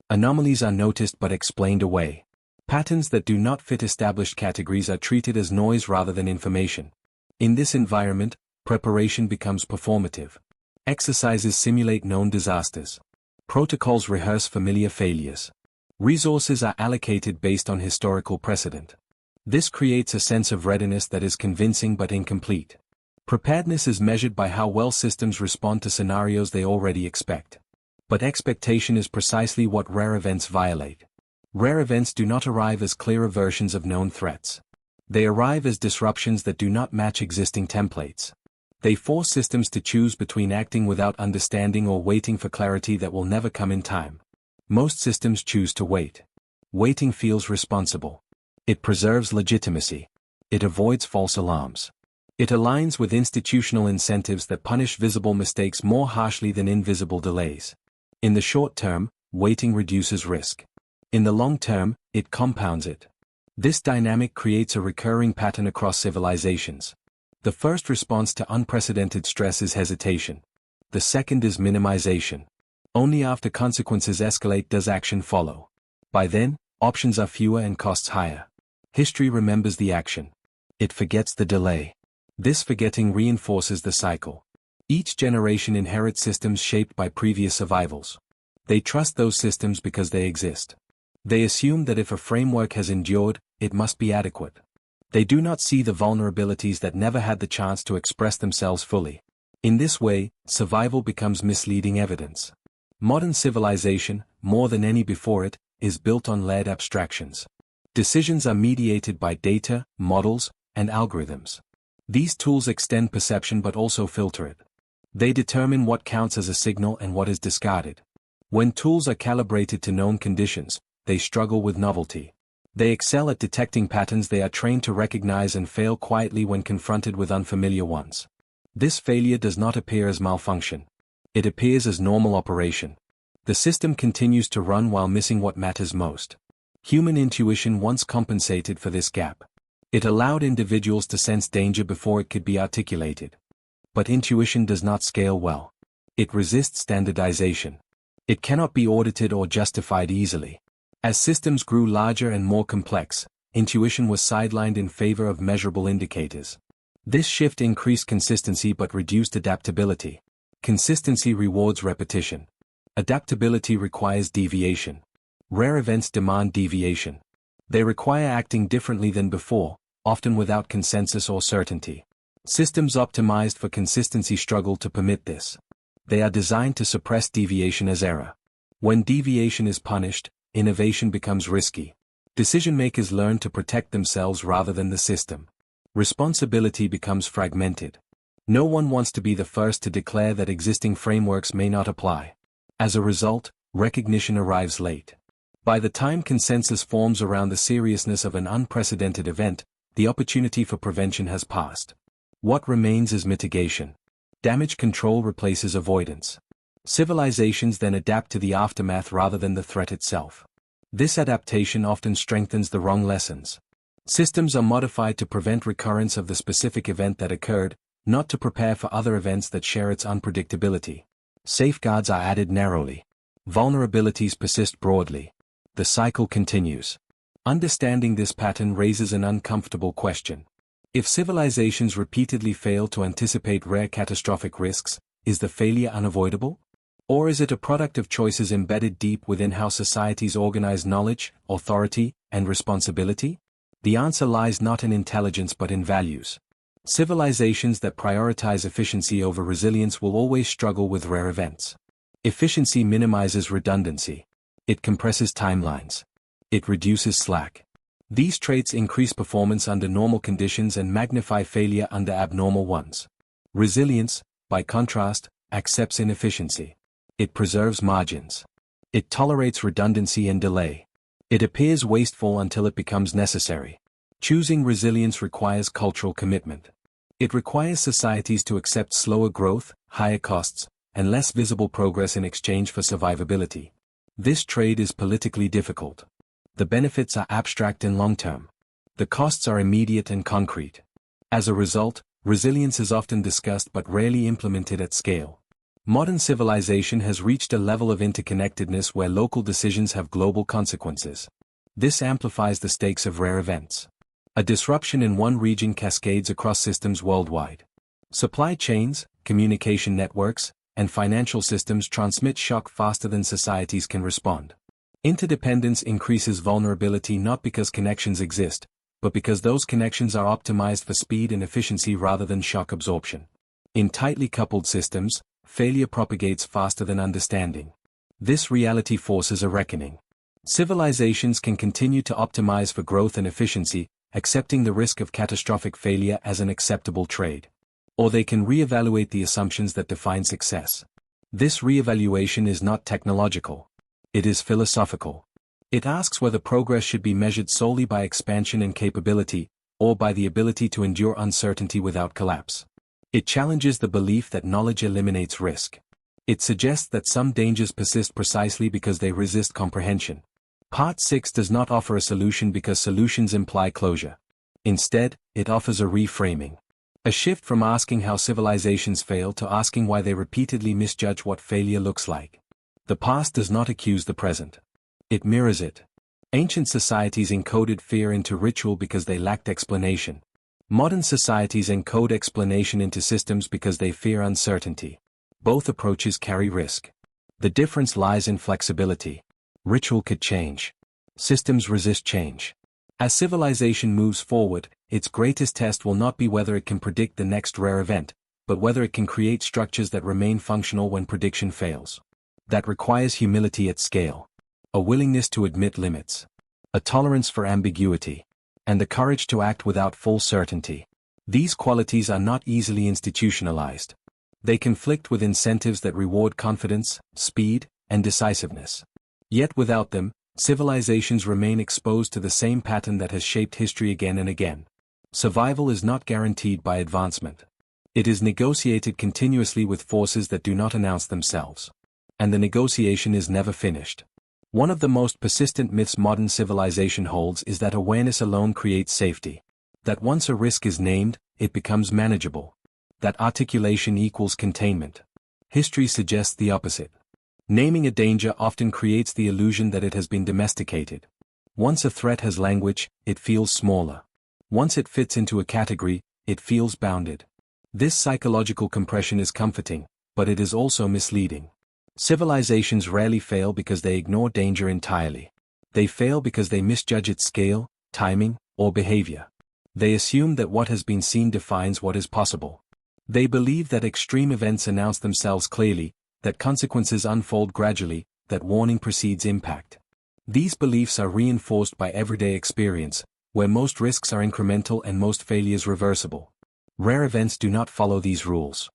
S1: Anomalies are noticed but explained away. Patterns that do not fit established categories are treated as noise rather than information. In this environment, preparation becomes performative. Exercises simulate known disasters. Protocols rehearse familiar failures. Resources are allocated based on historical precedent. This creates a sense of readiness that is convincing but incomplete. Preparedness is measured by how well systems respond to scenarios they already expect. But expectation is precisely what rare events violate. Rare events do not arrive as clearer versions of known threats. They arrive as disruptions that do not match existing templates. They force systems to choose between acting without understanding or waiting for clarity that will never come in time. Most systems choose to wait. Waiting feels responsible. It preserves legitimacy. It avoids false alarms. It aligns with institutional incentives that punish visible mistakes more harshly than invisible delays. In the short term, waiting reduces risk. In the long term, it compounds it. This dynamic creates a recurring pattern across civilizations. The first response to unprecedented stress is hesitation. The second is minimization. Only after consequences escalate does action follow. By then, options are fewer and costs higher. History remembers the action. It forgets the delay. This forgetting reinforces the cycle. Each generation inherits systems shaped by previous survivals. They trust those systems because they exist. They assume that if a framework has endured, it must be adequate. They do not see the vulnerabilities that never had the chance to express themselves fully. In this way, survival becomes misleading evidence. Modern civilization, more than any before it, is built on layered abstractions. Decisions are mediated by data, models, and algorithms. These tools extend perception but also filter it. They determine what counts as a signal and what is discarded. When tools are calibrated to known conditions, they struggle with novelty. They excel at detecting patterns they are trained to recognize and fail quietly when confronted with unfamiliar ones. This failure does not appear as malfunction. It appears as normal operation. The system continues to run while missing what matters most. Human intuition once compensated for this gap. It allowed individuals to sense danger before it could be articulated. But intuition does not scale well. It resists standardization. It cannot be audited or justified easily. As systems grew larger and more complex, intuition was sidelined in favor of measurable indicators. This shift increased consistency but reduced adaptability. Consistency rewards repetition. Adaptability requires deviation. Rare events demand deviation. They require acting differently than before, often without consensus or certainty. Systems optimized for consistency struggle to permit this. They are designed to suppress deviation as error. When deviation is punished, innovation becomes risky. Decision-makers learn to protect themselves rather than the system. Responsibility becomes fragmented. No one wants to be the first to declare that existing frameworks may not apply. As a result, recognition arrives late. By the time consensus forms around the seriousness of an unprecedented event, the opportunity for prevention has passed. What remains is mitigation. Damage control replaces avoidance. Civilizations then adapt to the aftermath rather than the threat itself. This adaptation often strengthens the wrong lessons. Systems are modified to prevent recurrence of the specific event that occurred, not to prepare for other events that share its unpredictability. Safeguards are added narrowly. Vulnerabilities persist broadly. The cycle continues. Understanding this pattern raises an uncomfortable question. If civilizations repeatedly fail to anticipate rare catastrophic risks, is the failure unavoidable? Or is it a product of choices embedded deep within how societies organize knowledge, authority, and responsibility? The answer lies not in intelligence but in values. Civilizations that prioritize efficiency over resilience will always struggle with rare events. Efficiency minimizes redundancy. It compresses timelines. It reduces slack. These traits increase performance under normal conditions and magnify failure under abnormal ones. Resilience, by contrast, accepts inefficiency. It preserves margins. It tolerates redundancy and delay. It appears wasteful until it becomes necessary. Choosing resilience requires cultural commitment. It requires societies to accept slower growth, higher costs, and less visible progress in exchange for survivability. This trade is politically difficult. The benefits are abstract and long-term. The costs are immediate and concrete. As a result, resilience is often discussed but rarely implemented at scale. Modern civilization has reached a level of interconnectedness where local decisions have global consequences. This amplifies the stakes of rare events. A disruption in one region cascades across systems worldwide. Supply chains, communication networks, and financial systems transmit shock faster than societies can respond. Interdependence increases vulnerability not because connections exist, but because those connections are optimized for speed and efficiency rather than shock absorption. In tightly coupled systems, failure propagates faster than understanding. This reality forces a reckoning. Civilizations can continue to optimize for growth and efficiency, accepting the risk of catastrophic failure as an acceptable trade. Or they can reevaluate the assumptions that define success. This reevaluation is not technological. It is philosophical. It asks whether progress should be measured solely by expansion and capability, or by the ability to endure uncertainty without collapse. It challenges the belief that knowledge eliminates risk. It suggests that some dangers persist precisely because they resist comprehension. Part 6 does not offer a solution because solutions imply closure. Instead, it offers a reframing. A shift from asking how civilizations fail to asking why they repeatedly misjudge what failure looks like. The past does not accuse the present. It mirrors it. Ancient societies encoded fear into ritual because they lacked explanation. Modern societies encode explanation into systems because they fear uncertainty. Both approaches carry risk. The difference lies in flexibility. Ritual could change. Systems resist change. As civilization moves forward, its greatest test will not be whether it can predict the next rare event, but whether it can create structures that remain functional when prediction fails. That requires humility at scale. A willingness to admit limits. A tolerance for ambiguity. And the courage to act without full certainty. These qualities are not easily institutionalized. They conflict with incentives that reward confidence, speed, and decisiveness. Yet without them, civilizations remain exposed to the same pattern that has shaped history again and again. Survival is not guaranteed by advancement. It is negotiated continuously with forces that do not announce themselves. And the negotiation is never finished. One of the most persistent myths modern civilization holds is that awareness alone creates safety. That once a risk is named, it becomes manageable. That articulation equals containment. History suggests the opposite. Naming a danger often creates the illusion that it has been domesticated. Once a threat has language, it feels smaller. Once it fits into a category, it feels bounded. This psychological compression is comforting, but it is also misleading. Civilizations rarely fail because they ignore danger entirely. They fail because they misjudge its scale, timing, or behavior. They assume that what has been seen defines what is possible. They believe that extreme events announce themselves clearly, that consequences unfold gradually, that warning precedes impact. These beliefs are reinforced by everyday experience, where most risks are incremental and most failures reversible. Rare events do not follow these rules.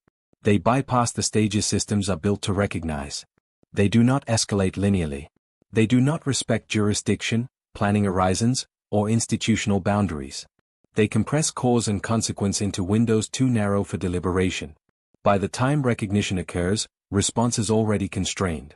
S1: They bypass the stages systems are built to recognize. They do not escalate linearly. They do not respect jurisdiction, planning horizons, or institutional boundaries. They compress cause and consequence into windows too narrow for deliberation. By the time recognition occurs, response is already constrained.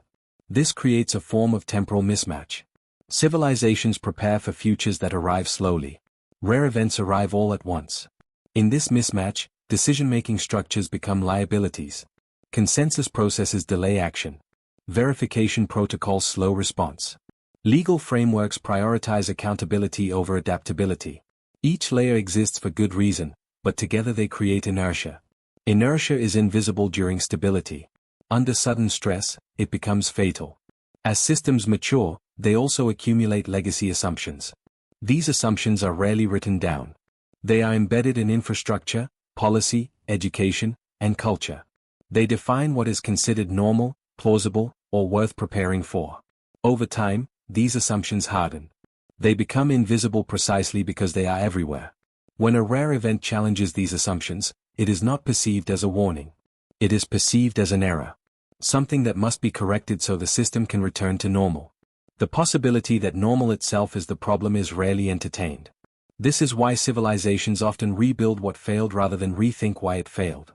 S1: This creates a form of temporal mismatch. Civilizations prepare for futures that arrive slowly. Rare events arrive all at once. In this mismatch, decision-making structures become liabilities. Consensus processes delay action. Verification protocols slow response. Legal frameworks prioritize accountability over adaptability. Each layer exists for good reason, but together they create inertia. Inertia is invisible during stability. Under sudden stress, it becomes fatal. As systems mature, they also accumulate legacy assumptions. These assumptions are rarely written down. They are embedded in infrastructure, policy, education, and culture. They define what is considered normal, plausible, or worth preparing for. Over time, these assumptions harden. They become invisible precisely because they are everywhere. When a rare event challenges these assumptions, it is not perceived as a warning. It is perceived as an error. Something that must be corrected so the system can return to normal. The possibility that normal itself is the problem is rarely entertained. This is why civilizations often rebuild what failed rather than rethink why it failed.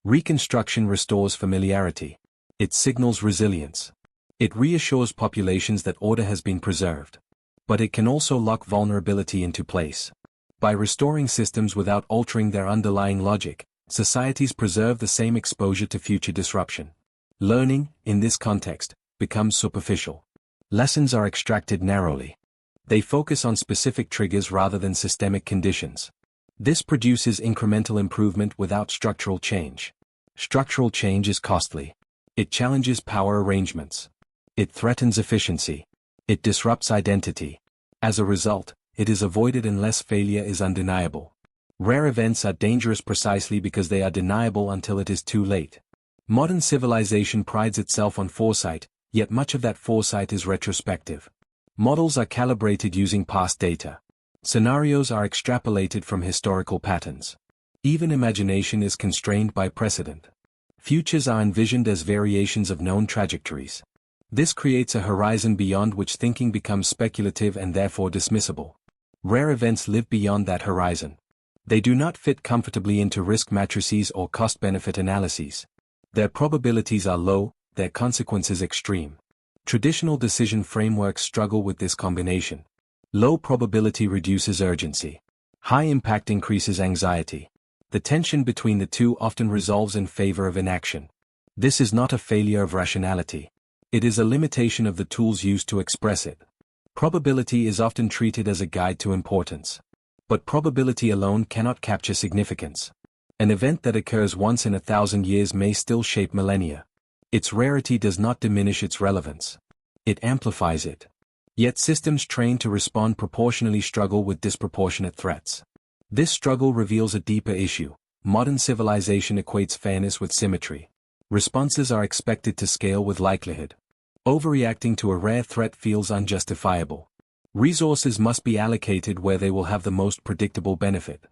S1: Reconstruction restores familiarity. It signals resilience. It reassures populations that order has been preserved. But it can also lock vulnerability into place. By restoring systems without altering their underlying logic, societies preserve the same exposure to future disruption. Learning, in this context, becomes superficial. Lessons are extracted narrowly. They focus on specific triggers rather than systemic conditions. This produces incremental improvement without structural change. Structural change is costly. It challenges power arrangements. It threatens efficiency. It disrupts identity. As a result, it is avoided unless failure is undeniable. Rare events are dangerous precisely because they are deniable until it is too late. Modern civilization prides itself on foresight, yet much of that foresight is retrospective. Models are calibrated using past data. Scenarios are extrapolated from historical patterns. Even imagination is constrained by precedent. Futures are envisioned as variations of known trajectories. This creates a horizon beyond which thinking becomes speculative and therefore dismissible. Rare events live beyond that horizon. They do not fit comfortably into risk matrices or cost-benefit analyses. Their probabilities are low, their consequences extreme. Traditional decision frameworks struggle with this combination. Low probability reduces urgency. High impact increases anxiety. The tension between the two often resolves in favor of inaction. This is not a failure of rationality. It is a limitation of the tools used to express it. Probability is often treated as a guide to importance. But probability alone cannot capture significance. An event that occurs once in 1,000 years may still shape millennia. Its rarity does not diminish its relevance. It amplifies it. Yet systems trained to respond proportionally struggle with disproportionate threats. This struggle reveals a deeper issue. Modern civilization equates fairness with symmetry. Responses are expected to scale with likelihood. Overreacting to a rare threat feels unjustifiable. Resources must be allocated where they will have the most predictable benefit.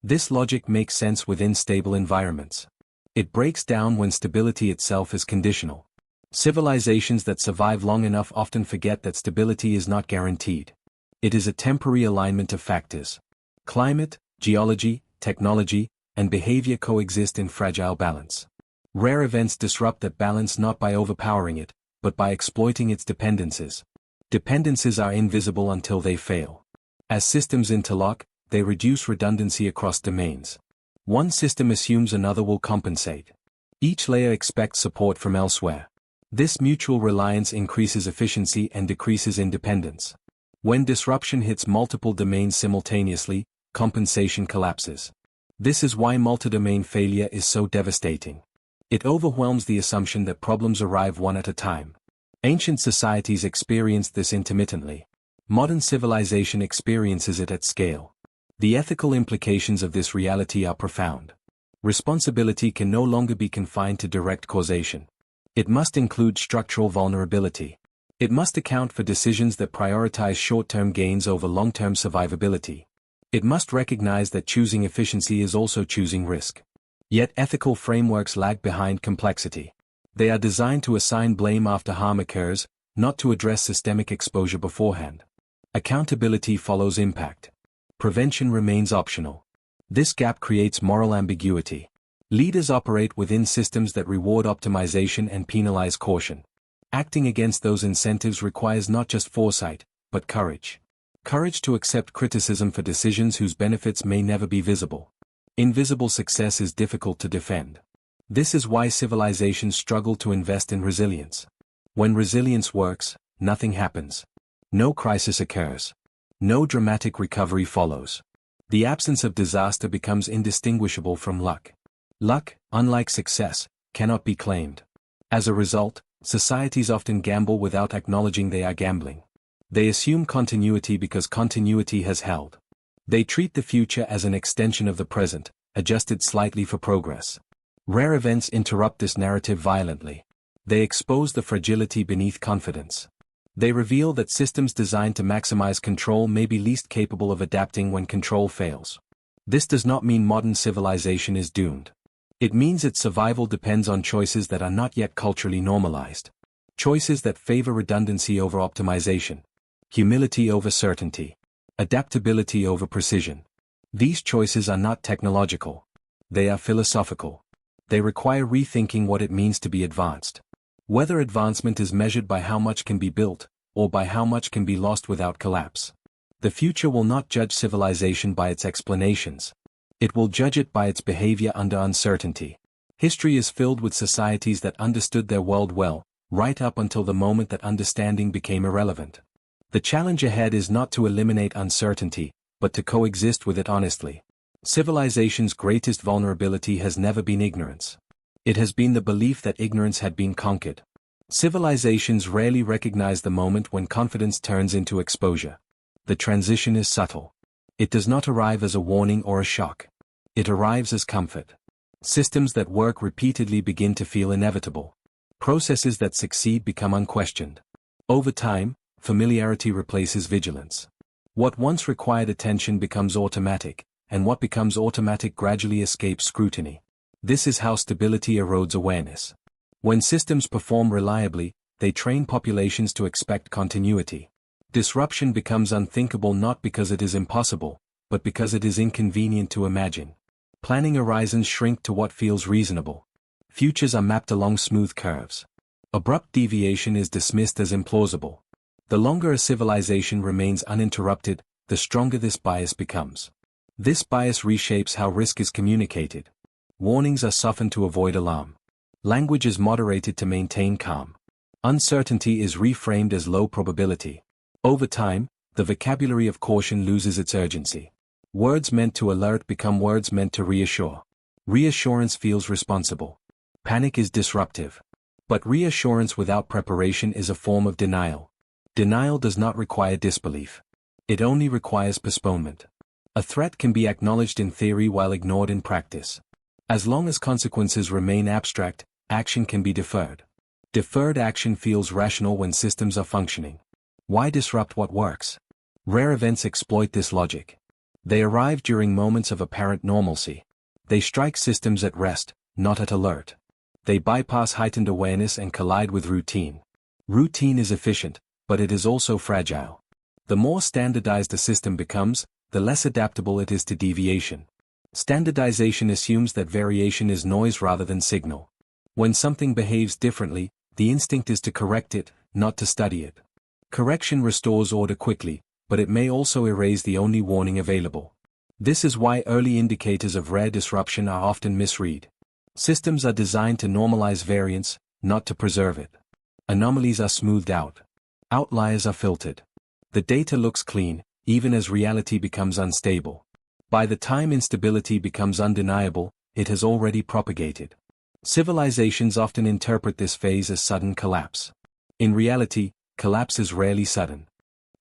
S1: This logic makes sense within stable environments. It breaks down when stability itself is conditional. Civilizations that survive long enough often forget that stability is not guaranteed. It is a temporary alignment of factors. Climate, geology, technology, and behavior coexist in fragile balance. Rare events disrupt that balance not by overpowering it, but by exploiting its dependencies. Dependencies are invisible until they fail. As systems interlock, they reduce redundancy across domains. One system assumes another will compensate. Each layer expects support from elsewhere. This mutual reliance increases efficiency and decreases independence. When disruption hits multiple domains simultaneously, compensation collapses. This is why multi-domain failure is so devastating. It overwhelms the assumption that problems arrive one at a time. Ancient societies experienced this intermittently. Modern civilization experiences it at scale. The ethical implications of this reality are profound. Responsibility can no longer be confined to direct causation. It must include structural vulnerability. It must account for decisions that prioritize short-term gains over long-term survivability. It must recognize that choosing efficiency is also choosing risk. Yet ethical frameworks lag behind complexity. They are designed to assign blame after harm occurs, not to address systemic exposure beforehand. Accountability follows impact. Prevention remains optional. This gap creates moral ambiguity. Leaders operate within systems that reward optimization and penalize caution. Acting against those incentives requires not just foresight, but courage. Courage to accept criticism for decisions whose benefits may never be visible. Invisible success is difficult to defend. This is why civilizations struggle to invest in resilience. When resilience works, nothing happens. No crisis occurs. No dramatic recovery follows. The absence of disaster becomes indistinguishable from luck. Luck, unlike success, cannot be claimed. As a result, societies often gamble without acknowledging they are gambling. They assume continuity because continuity has held. They treat the future as an extension of the present, adjusted slightly for progress. Rare events interrupt this narrative violently. They expose the fragility beneath confidence. They reveal that systems designed to maximize control may be least capable of adapting when control fails. This does not mean modern civilization is doomed. It means its survival depends on choices that are not yet culturally normalized. Choices that favor redundancy over optimization, humility over certainty, adaptability over precision. These choices are not technological. They are philosophical. They require rethinking what it means to be advanced. Whether advancement is measured by how much can be built, or by how much can be lost without collapse. The future will not judge civilization by its explanations. It will judge it by its behavior under uncertainty. History is filled with societies that understood their world well, right up until the moment that understanding became irrelevant. The challenge ahead is not to eliminate uncertainty, but to coexist with it honestly. Civilization's greatest vulnerability has never been ignorance. It has been the belief that ignorance had been conquered. Civilizations rarely recognize the moment when confidence turns into exposure. The transition is subtle. It does not arrive as a warning or a shock. It arrives as comfort. Systems that work repeatedly begin to feel inevitable. Processes that succeed become unquestioned. Over time, familiarity replaces vigilance. What once required attention becomes automatic, and what becomes automatic gradually escapes scrutiny. This is how stability erodes awareness. When systems perform reliably, they train populations to expect continuity. Disruption becomes unthinkable not because it is impossible, but because it is inconvenient to imagine. Planning horizons shrink to what feels reasonable. Futures are mapped along smooth curves. Abrupt deviation is dismissed as implausible. The longer a civilization remains uninterrupted, the stronger this bias becomes. This bias reshapes how risk is communicated. Warnings are softened to avoid alarm. Language is moderated to maintain calm. Uncertainty is reframed as low probability. Over time, the vocabulary of caution loses its urgency. Words meant to alert become words meant to reassure. Reassurance feels responsible. Panic is disruptive. But reassurance without preparation is a form of denial. Denial does not require disbelief. It only requires postponement. A threat can be acknowledged in theory while ignored in practice. As long as consequences remain abstract, action can be deferred. Deferred action feels rational when systems are functioning. Why disrupt what works? Rare events exploit this logic. They arrive during moments of apparent normalcy. They strike systems at rest, not at alert. They bypass heightened awareness and collide with routine. Routine is efficient, but it is also fragile. The more standardized a system becomes, the less adaptable it is to deviation. Standardization assumes that variation is noise rather than signal. When something behaves differently, the instinct is to correct it, not to study it. Correction restores order quickly, but it may also erase the only warning available. This is why early indicators of rare disruption are often misread. Systems are designed to normalize variance, not to preserve it. Anomalies are smoothed out. Outliers are filtered. The data looks clean, even as reality becomes unstable. By the time instability becomes undeniable, it has already propagated. Civilizations often interpret this phase as sudden collapse. In reality, collapse is rarely sudden.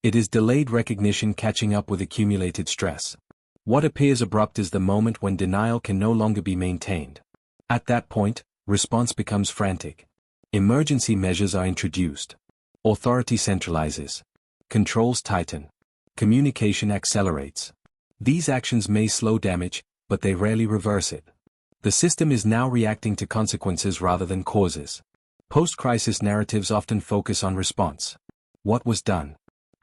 S1: It is delayed recognition catching up with accumulated stress. What appears abrupt is the moment when denial can no longer be maintained. At that point, response becomes frantic. Emergency measures are introduced. Authority centralizes. Controls tighten. Communication accelerates. These actions may slow damage, but they rarely reverse it. The system is now reacting to consequences rather than causes. Post-crisis narratives often focus on response. What was done?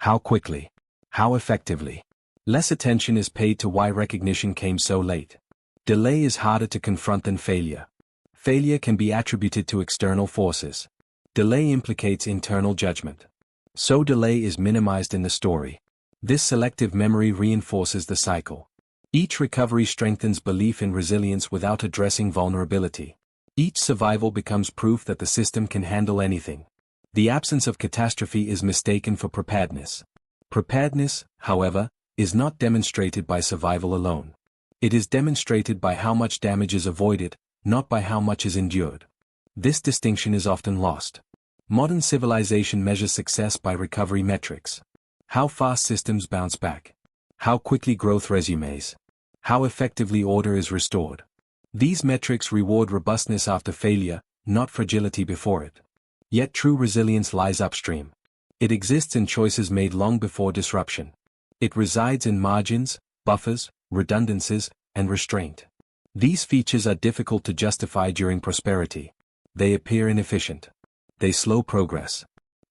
S1: How quickly? How effectively? Less attention is paid to why recognition came so late. Delay is harder to confront than failure. Failure can be attributed to external forces. Delay implicates internal judgment. So delay is minimized in the story. This selective memory reinforces the cycle. Each recovery strengthens belief in resilience without addressing vulnerability. Each survival becomes proof that the system can handle anything. The absence of catastrophe is mistaken for preparedness. Preparedness, however, is not demonstrated by survival alone. It is demonstrated by how much damage is avoided, not by how much is endured. This distinction is often lost. Modern civilization measures success by recovery metrics. How fast systems bounce back. How quickly growth resumes. How effectively order is restored. These metrics reward robustness after failure, not fragility before it. Yet true resilience lies upstream. It exists in choices made long before disruption. It resides in margins, buffers, redundancies, and restraint. These features are difficult to justify during prosperity. They appear inefficient. They slow progress.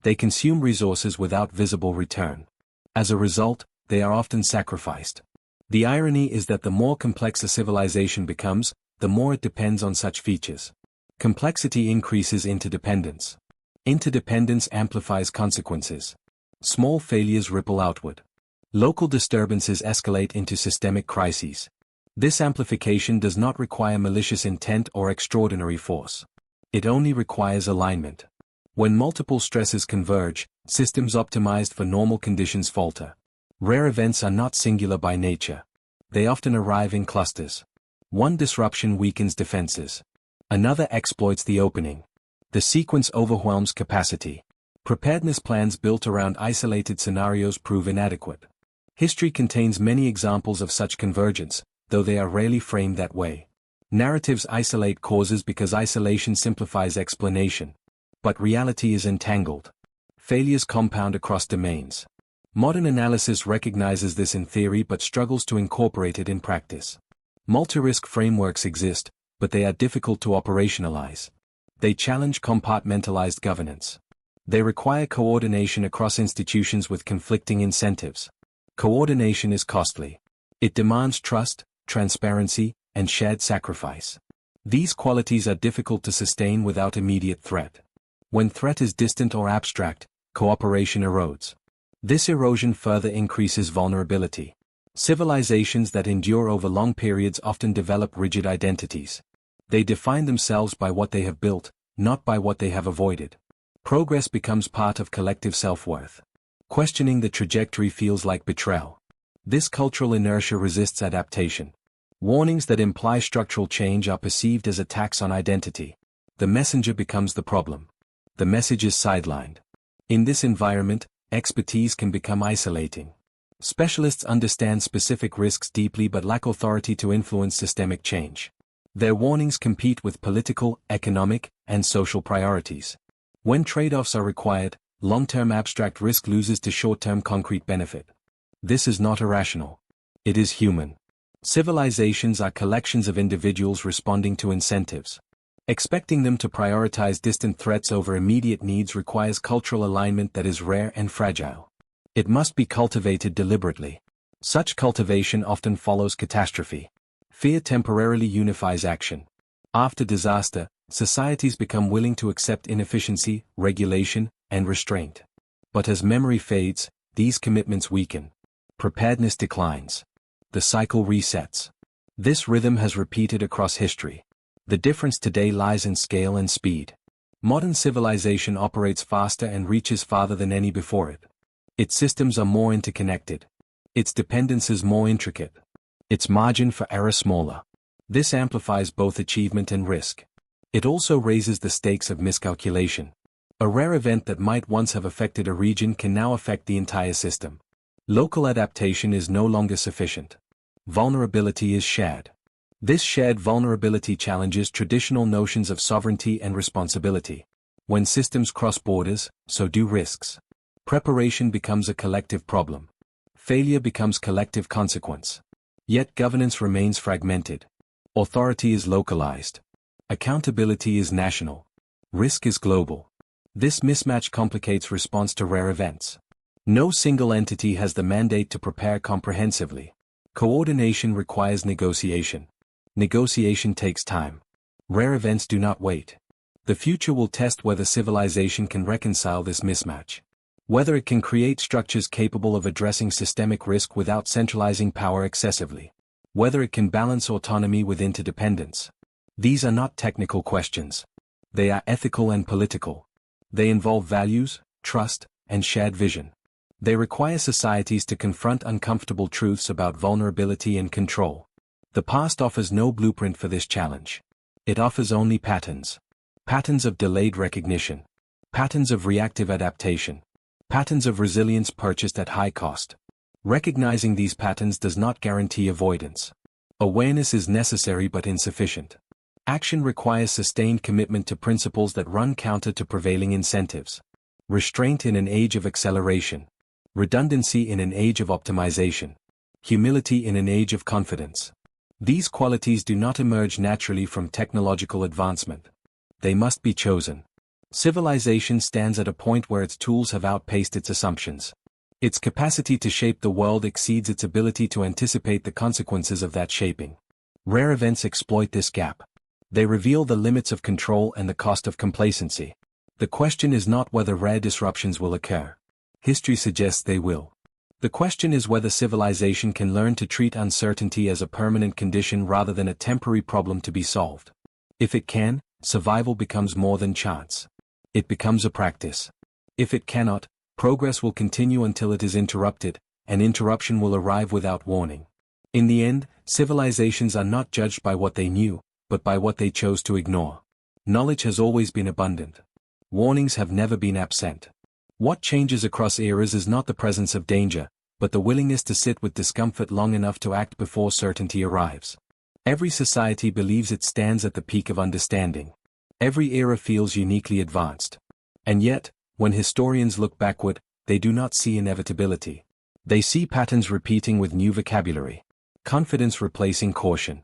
S1: They consume resources without visible return. As a result, they are often sacrificed. The irony is that the more complex a civilization becomes, the more it depends on such features. Complexity increases interdependence. Interdependence amplifies consequences. Small failures ripple outward. Local disturbances escalate into systemic crises. This amplification does not require malicious intent or extraordinary force. It only requires alignment. When multiple stresses converge, systems optimized for normal conditions falter. Rare events are not singular by nature. They often arrive in clusters. One disruption weakens defenses. Another exploits the opening. The sequence overwhelms capacity. Preparedness plans built around isolated scenarios prove inadequate. History contains many examples of such convergence, though they are rarely framed that way. Narratives isolate causes because isolation simplifies explanation. But reality is entangled. Failures compound across domains. Modern analysis recognizes this in theory but struggles to incorporate it in practice. Multi-risk frameworks exist, but they are difficult to operationalize. They challenge compartmentalized governance. They require coordination across institutions with conflicting incentives. Coordination is costly. It demands trust, transparency, and shared sacrifice. These qualities are difficult to sustain without immediate threat. When threat is distant or abstract, cooperation erodes. This erosion further increases vulnerability. Civilizations that endure over long periods often develop rigid identities. They define themselves by what they have built, not by what they have avoided. Progress becomes part of collective self-worth. Questioning the trajectory feels like betrayal. This cultural inertia resists adaptation. Warnings that imply structural change are perceived as attacks on identity. The messenger becomes the problem. The message is sidelined. In this environment, expertise can become isolating. Specialists understand specific risks deeply but lack authority to influence systemic change. Their warnings compete with political, economic, and social priorities. When trade-offs are required, long-term abstract risk loses to short-term concrete benefit. This is not irrational. It is human. Civilizations are collections of individuals responding to incentives. Expecting them to prioritize distant threats over immediate needs requires cultural alignment that is rare and fragile. It must be cultivated deliberately. Such cultivation often follows catastrophe. Fear temporarily unifies action. After disaster, societies become willing to accept inefficiency, regulation, and restraint. But as memory fades, these commitments weaken. Preparedness declines. The cycle resets. This rhythm has repeated across history. The difference today lies in scale and speed. Modern civilization operates faster and reaches farther than any before it. Its systems are more interconnected. Its dependencies more intricate. Its margin for error smaller. This amplifies both achievement and risk. It also raises the stakes of miscalculation. A rare event that might once have affected a region can now affect the entire system. Local adaptation is no longer sufficient. Vulnerability is shared. This shared vulnerability challenges traditional notions of sovereignty and responsibility. When systems cross borders, so do risks. Preparation becomes a collective problem. Failure becomes collective consequence. Yet governance remains fragmented. Authority is localized. Accountability is national. Risk is global. This mismatch complicates response to rare events. No single entity has the mandate to prepare comprehensively. Coordination requires negotiation. Negotiation takes time. Rare events do not wait. The future will test whether civilization can reconcile this mismatch. Whether it can create structures capable of addressing systemic risk without centralizing power excessively. Whether it can balance autonomy with interdependence. These are not technical questions. They are ethical and political. They involve values, trust, and shared vision. They require societies to confront uncomfortable truths about vulnerability and control. The past offers no blueprint for this challenge. It offers only patterns. patterns of delayed recognition, patterns of reactive adaptation, patterns of resilience purchased at high cost. Recognizing these patterns does not guarantee avoidance. Awareness is necessary but insufficient. Action requires sustained commitment to principles that run counter to prevailing incentives. Restraint in an age of acceleration. Redundancy in an age of optimization. Humility in an age of confidence. These qualities do not emerge naturally from technological advancement. They must be chosen. Civilization stands at a point where its tools have outpaced its assumptions. Its capacity to shape the world exceeds its ability to anticipate the consequences of that shaping. Rare events exploit this gap. They reveal the limits of control and the cost of complacency. The question is not whether rare disruptions will occur. History suggests they will. The question is whether civilization can learn to treat uncertainty as a permanent condition rather than a temporary problem to be solved. If it can, survival becomes more than chance. It becomes a practice. If it cannot, progress will continue until it is interrupted, and interruption will arrive without warning. In the end, civilizations are not judged by what they knew, but by what they chose to ignore. Knowledge has always been abundant. Warnings have never been absent. What changes across eras is not the presence of danger, but the willingness to sit with discomfort long enough to act before certainty arrives. Every society believes it stands at the peak of understanding. Every era feels uniquely advanced. And yet, when historians look backward, they do not see inevitability. They see patterns repeating with new vocabulary. Confidence replacing caution.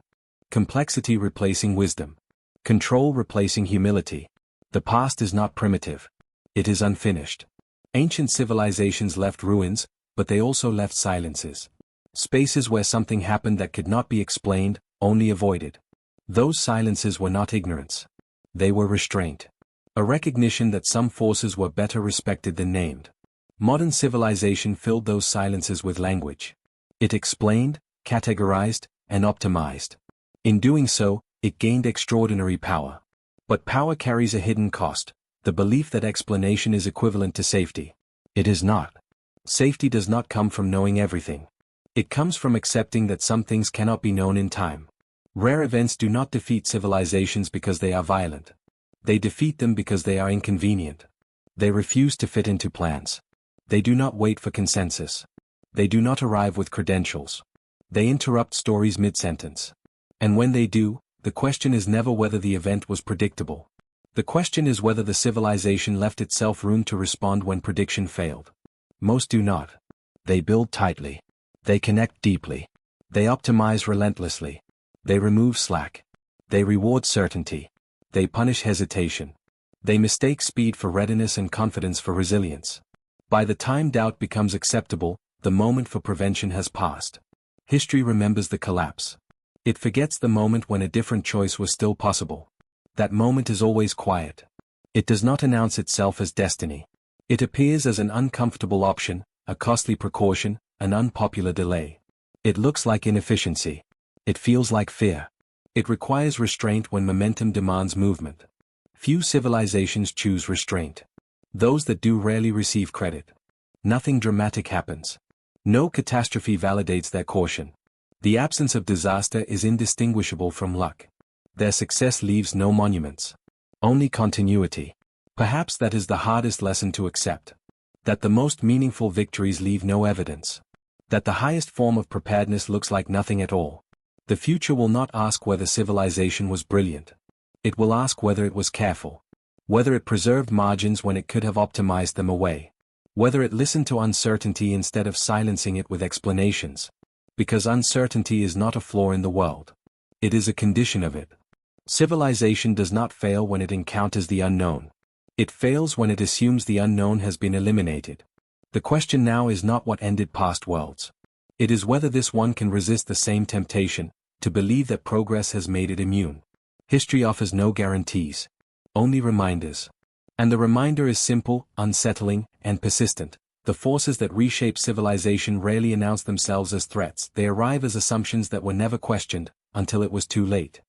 S1: Complexity replacing wisdom. Control replacing humility. The past is not primitive. It is unfinished. Ancient civilizations left ruins, but they also left silences. Spaces where something happened that could not be explained, only avoided. Those silences were not ignorance. They were restraint. A recognition that some forces were better respected than named. Modern civilization filled those silences with language. It explained, categorized, and optimized. In doing so, it gained extraordinary power. But power carries a hidden cost, the belief that explanation is equivalent to safety. It is not. Safety does not come from knowing everything. It comes from accepting that some things cannot be known in time. Rare events do not defeat civilizations because they are violent. They defeat them because they are inconvenient. They refuse to fit into plans. They do not wait for consensus. They do not arrive with credentials. They interrupt stories mid-sentence. And when they do, the question is never whether the event was predictable. The question is whether the civilization left itself room to respond when prediction failed. Most do not. They build tightly. They connect deeply. They optimize relentlessly. They remove slack. They reward certainty. They punish hesitation. They mistake speed for readiness and confidence for resilience. By the time doubt becomes acceptable, the moment for prevention has passed. History remembers the collapse. It forgets the moment when a different choice was still possible. That moment is always quiet. It does not announce itself as destiny. It appears as an uncomfortable option, a costly precaution, an unpopular delay. It looks like inefficiency. It feels like fear. It requires restraint when momentum demands movement. Few civilizations choose restraint. Those that do rarely receive credit. Nothing dramatic happens. No catastrophe validates their caution. The absence of disaster is indistinguishable from luck. Their success leaves no monuments. Only continuity. Perhaps that is the hardest lesson to accept. That the most meaningful victories leave no evidence. That the highest form of preparedness looks like nothing at all. The future will not ask whether civilization was brilliant. It will ask whether it was careful. Whether it preserved margins when it could have optimized them away. Whether it listened to uncertainty instead of silencing it with explanations. Because uncertainty is not a flaw in the world. It is a condition of it. Civilization does not fail when it encounters the unknown. It fails when it assumes the unknown has been eliminated. The question now is not what ended past worlds. It is whether this one can resist the same temptation, to believe that progress has made it immune. History offers no guarantees. Only reminders. And the reminder is simple, unsettling, and persistent. The forces that reshape civilization rarely announce themselves as threats. They arrive as assumptions that were never questioned, until it was too late.